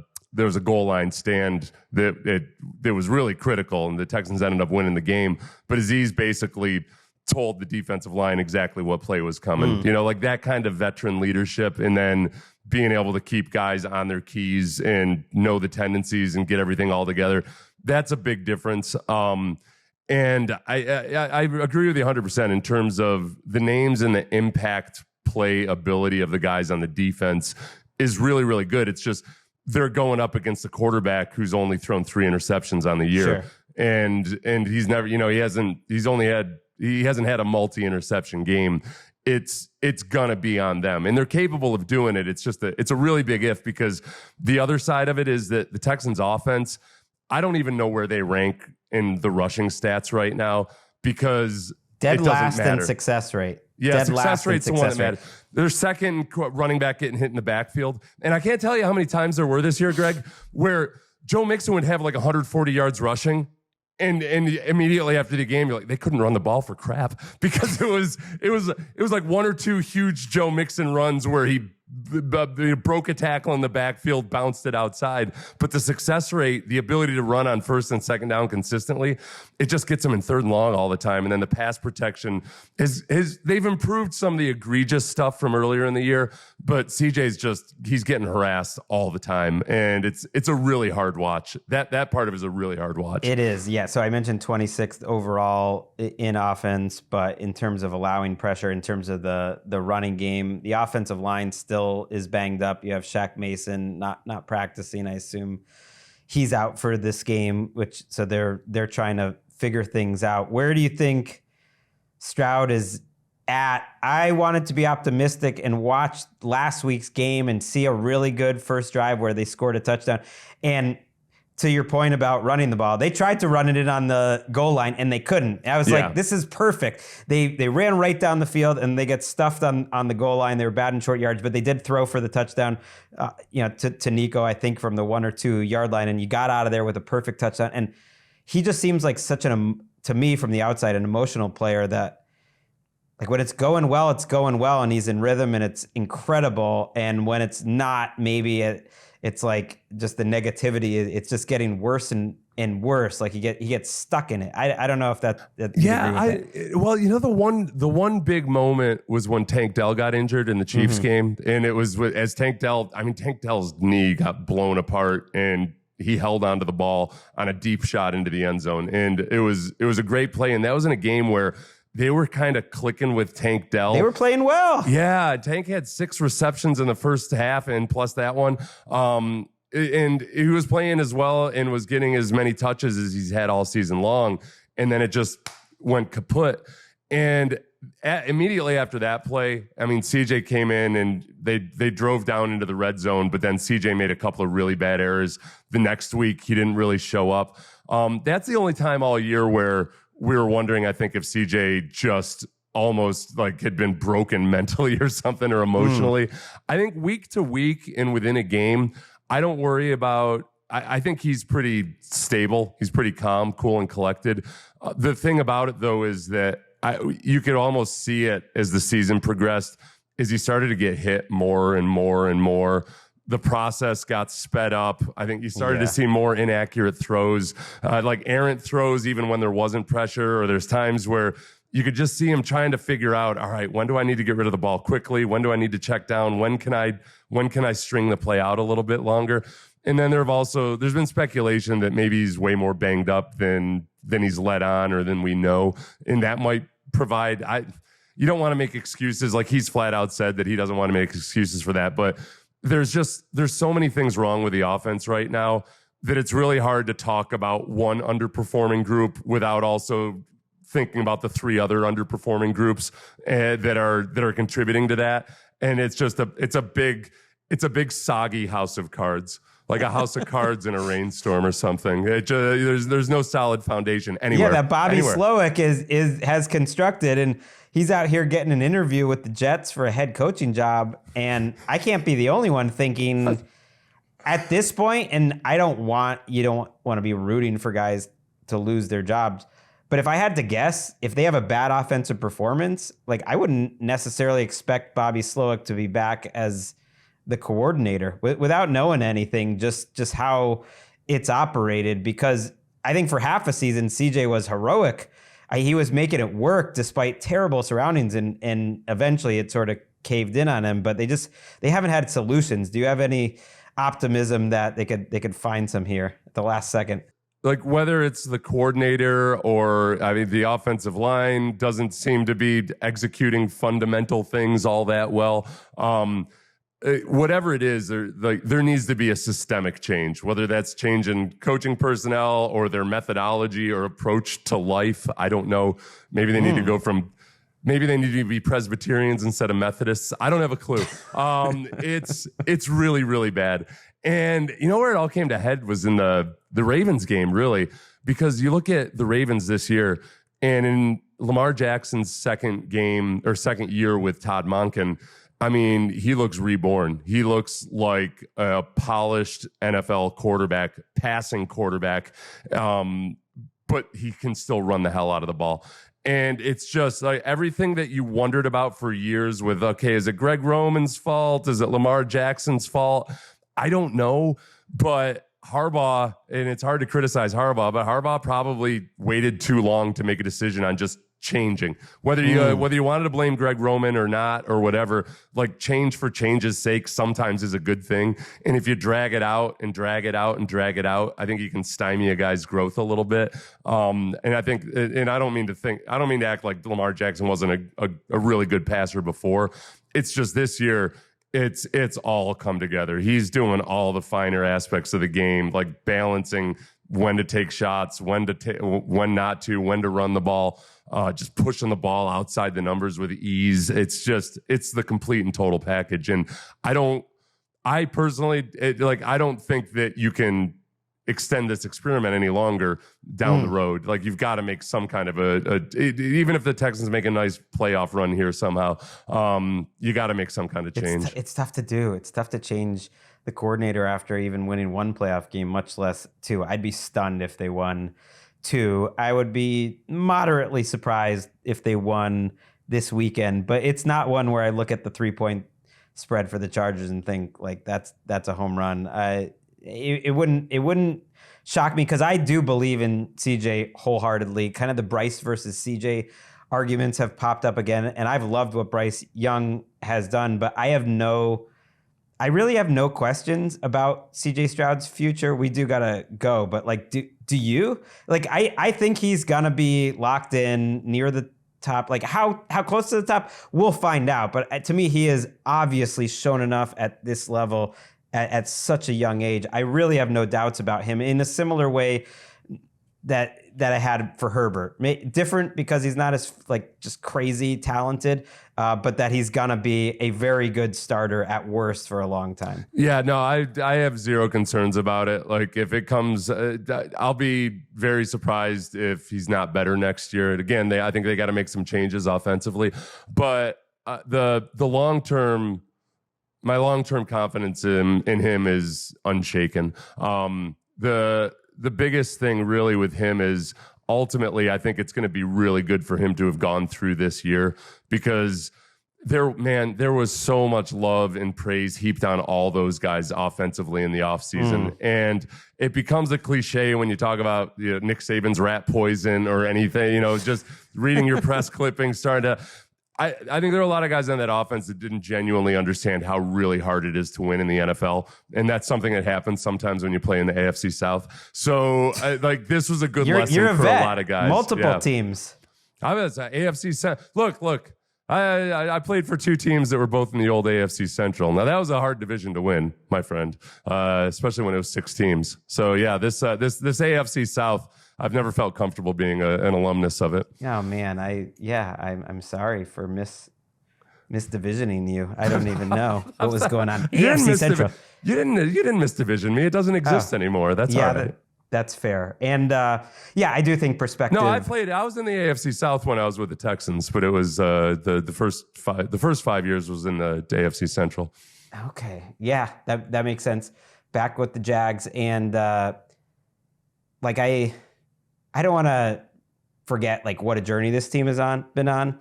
goal line stand that was really critical, and the Texans ended up winning the game. But Azeez basically told the defensive line exactly what play was coming. Like that kind of veteran leadership, and then being able to keep guys on their keys and know the tendencies and get everything all together. That's a big difference. And I agree with you 100% in terms of the names and the impact play ability of the guys on the defense is really, really good. It's just they're going up against a quarterback who's only thrown 3 interceptions on the year. Sure. And he's never, he hasn't had a multi-interception game. It's gonna be on them, and they're capable of doing it. It's just it's a really big if, because the other side of it is that the Texans offense, I don't even know where they rank in the rushing stats right now, because dead last in success rate. Yeah, dead success rate's the one that rate. matters. They're second running back getting hit in the backfield. And I can't tell you how many times there were this year, Greg, where Joe Mixon would have like 140 yards rushing, and immediately after the game, you're like, they couldn't run the ball for crap, because it was like 1 or 2 huge Joe Mixon runs where he broke a tackle in the backfield, bounced it outside. But the success rate, the ability to run on first and second down consistently, it just gets them in 3rd and long all the time. And then the pass protection they've improved some of the egregious stuff from earlier in the year, but CJ's he's getting harassed all the time. And it's a really hard watch. That part of it is a really hard watch. It is, yeah. So I mentioned 26th overall in offense, but in terms of allowing pressure, in terms of the running game, the offensive line still is banged up. You have Shaq Mason not practicing. I assume he's out for this game, so they're trying to figure things out. Where do you think Stroud is I wanted to be optimistic and watch last week's game and see a really good first drive where they scored a touchdown. And to your point about running the ball, they tried to run it in on the goal line and they couldn't. I was like, this is perfect. They ran right down the field and they get stuffed on the goal line. They were bad in short yards, but they did throw for the touchdown, to Nico, I think from the 1 or 2 yard line, and you got out of there with a perfect touchdown. And he just seems like such to me from the outside, an emotional player that, like, when it's going well, and he's in rhythm and it's incredible. And when it's not, maybe it's like just the negativity. It's just getting worse and worse. Like he gets stuck in it. I don't know if that. Well, the one big moment was when Tank Dell got injured in the Chiefs game, and it was as Tank Dell's knee got blown apart and he held onto the ball on a deep shot into the end zone, and it was a great play, and that was in a game where they were kind of clicking with Tank Dell. They were playing well. Yeah, Tank had 6 receptions in the first half, and plus that one. And he was playing as well and was getting as many touches as he's had all season long. And then it just went kaput. And immediately after that play, CJ came in and they drove down into the red zone, but then CJ made a couple of really bad errors. The next week, he didn't really show up. That's the only time all year where we were wondering, I think, if CJ just almost like had been broken mentally or something, or emotionally. I think week to week and within a game, I don't worry about. I think he's pretty stable. He's pretty calm, cool, and collected. The thing about it, though, is that you could almost see it as the season progressed, as he started to get hit more and more and more. The process got sped up. I think you started to see more inaccurate throws, like errant throws, even when there wasn't pressure, or there's times where you could just see him trying to figure out, all right, when do I need to get rid of the ball quickly? When do I need to check down? When can I string the play out a little bit longer? And then there's been speculation that maybe he's way more banged up than he's let on or than we know. And that might provide, you don't want to make excuses. Like, he's flat out said that he doesn't want to make excuses for that, but there's so many things wrong with the offense right now that it's really hard to talk about one underperforming group without also thinking about the 3 other underperforming groups that are contributing to that. And it's a big soggy house of cards, like a house of cards in a rainstorm or something. There's no solid foundation anywhere. Yeah, that Bobby Slowick has constructed, and he's out here getting an interview with the Jets for a head coaching job, and I can't be the only one thinking at this point, and you don't want to be rooting for guys to lose their jobs. But if I had to guess, if they have a bad offensive performance, like, I wouldn't necessarily expect Bobby Slowick to be back as the coordinator without knowing anything, just how it's operated. Because I think for half a season, CJ was heroic. He was making it work despite terrible surroundings, and eventually it sort of caved in on him. But they haven't had solutions. Do you have any optimism that they could find some here at the last second? Like, whether it's the coordinator or, the offensive line doesn't seem to be executing fundamental things all that well. Whatever it is, there needs to be a systemic change, whether that's change in coaching personnel or their methodology or approach to life. I don't know. Maybe they need to go from, maybe they need to be Presbyterians instead of Methodists. I don't have a clue. It's really, really bad. And you know where it all came to head was in the Ravens game, really, because you look at the Ravens this year, and in Lamar Jackson's second year with Todd Monken, he looks reborn. He looks like a polished NFL quarterback, passing quarterback, but he can still run the hell out of the ball. And it's just like everything that you wondered about for years with, okay, is it Gregg Roman's fault? Is it Lamar Jackson's fault? I don't know, but Harbaugh, and it's hard to criticize Harbaugh, but Harbaugh probably waited too long to make a decision on just changing. Whether you wanted to blame Gregg Roman or not or whatever, like, change for change's sake sometimes is a good thing. And if you drag it out and drag it out and drag it out, I think you can stymie a guy's growth a little bit. And I think, and I don't mean to act like Lamar Jackson wasn't a really good passer before. It's just this year, it's all come together. He's doing all the finer aspects of the game, like balancing when to take shots, when not to, when to run the ball, just pushing the ball outside the numbers with ease. It's the complete and total package. And I don't think that you can extend this experiment any longer down the road. Like, you've got to make some kind of even if the Texans make a nice playoff run here somehow, you got to make some kind of change. It's tough to do. It's tough to change the coordinator after even winning one playoff game, much less two. I'd be stunned if they won two. I would be moderately surprised if they won this weekend, but it's not one where I look at the 3-point spread for the Chargers and think like that's a home run. It wouldn't shock me, because I do believe in CJ wholeheartedly. Kind of the Bryce versus CJ arguments have popped up again, and I've loved what Bryce Young has done, but I really have no questions about CJ Stroud's future. We do gotta go, but like, do you? Like, I think he's gonna be locked in near the top. Like, how close to the top, we'll find out. But to me, he has obviously shown enough at this level at such a young age. I really have no doubts about him, in a similar way that I had for Herbert. Different because he's not as like just crazy talented, but that he's gonna be a very good starter at worst for a long time. Yeah, no, I have zero concerns about it. Like, if it comes, I'll be very surprised if he's not better next year. And again, I think they got to make some changes offensively, but the long-term, my long-term confidence in him is unshaken. The biggest thing really with him is ultimately, I think it's going to be really good for him to have gone through this year, because there was so much love and praise heaped on all those guys offensively in the offseason. And it becomes a cliche when you talk about Nick Saban's rat poison or anything, just reading your press clippings, starting to... I think there are a lot of guys on that offense that didn't genuinely understand how really hard it is to win in the NFL. And that's something that happens sometimes when you play in the AFC South. So, this was a good lesson for a lot of guys. Multiple teams. I was AFC South. Look, I played for two teams that were both in the old AFC Central. Now, that was a hard division to win, my friend, especially when it was 6 teams. So, yeah, this AFC South, I've never felt comfortable being an alumnus of it. Oh man, I'm sorry for misdivisioning you. I don't even know what was going on. AFC Central. You didn't misdivision me. It doesn't exist anymore. That's all right. That's fair. And I do think perspective. No, I was in the AFC South when I was with the Texans, but it was the first 5 years was in the AFC Central. Okay, yeah, that makes sense. Back with the Jags, and I don't want to forget what a journey this team has been on.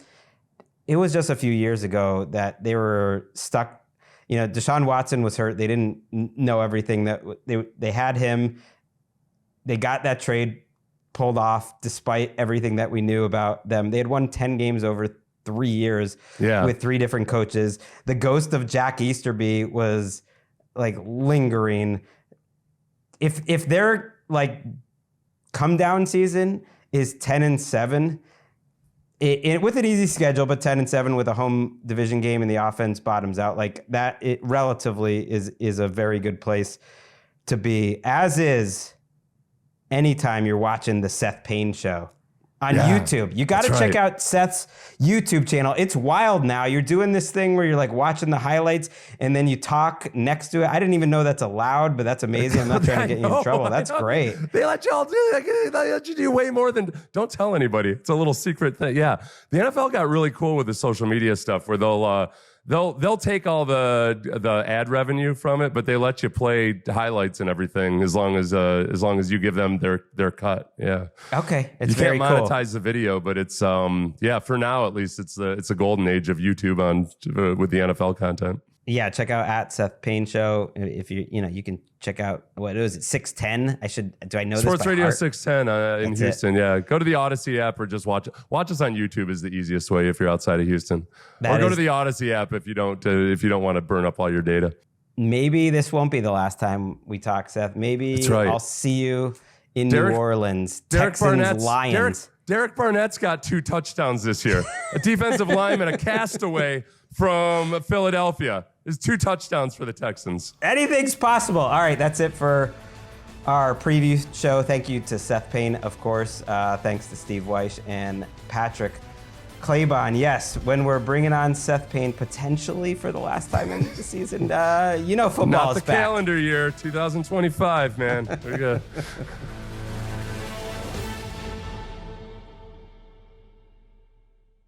It was just a few years ago that they were stuck. Deshaun Watson was hurt. They didn't know everything that they had him. They got that trade pulled off despite everything that we knew about them. They had won 10 games over 3 years with 3 different coaches. The ghost of Jack Easterby was lingering. If they're come down season is 10-7, with an easy schedule, but 10-7 with a home division game and the offense bottoms out that, it relatively is a very good place to be. As is anytime you're watching the Seth Payne show on YouTube. You got to check out Seth's YouTube channel. It's wild now. You're doing this thing where you're watching the highlights and then you talk next to it. I didn't even know that's allowed, but that's amazing. I'm not trying to get you in trouble. That's great. They let y'all do that. They let you do way more than... Don't tell anybody. It's a little secret thing. Yeah. The NFL got really cool with the social media stuff where they'll take all the ad revenue from it, but they let you play highlights and everything as long as you give them their cut. Yeah. Okay. It's you very can't cool. monetize the video, but it's for now at least it's a golden age of YouTube with the NFL content. Yeah, check out at Seth Payne Show. If you can check out what is it, 610? Do I know Sports this by Radio heart? 610 in Houston. Yeah, go to the Odyssey app or just watch us on YouTube is the easiest way if you're outside of Houston. Or go to the Odyssey app if you don't want to burn up all your data. Maybe this won't be the last time we talk, Seth. Maybe That's right. I'll see you in New Orleans. Texans, Lions. Derek Barnett's got 2 touchdowns this year. A defensive lineman, a castaway from Philadelphia. There's 2 touchdowns for the Texans. Anything's possible. All right, that's it for our preview show. Thank you to Seth Payne, of course. Thanks to Steve Weish and Patrick Claybon. Yes, when we're bringing on Seth Payne potentially for the last time in the season, football's Not the back. calendar year, 2025, man. There you go.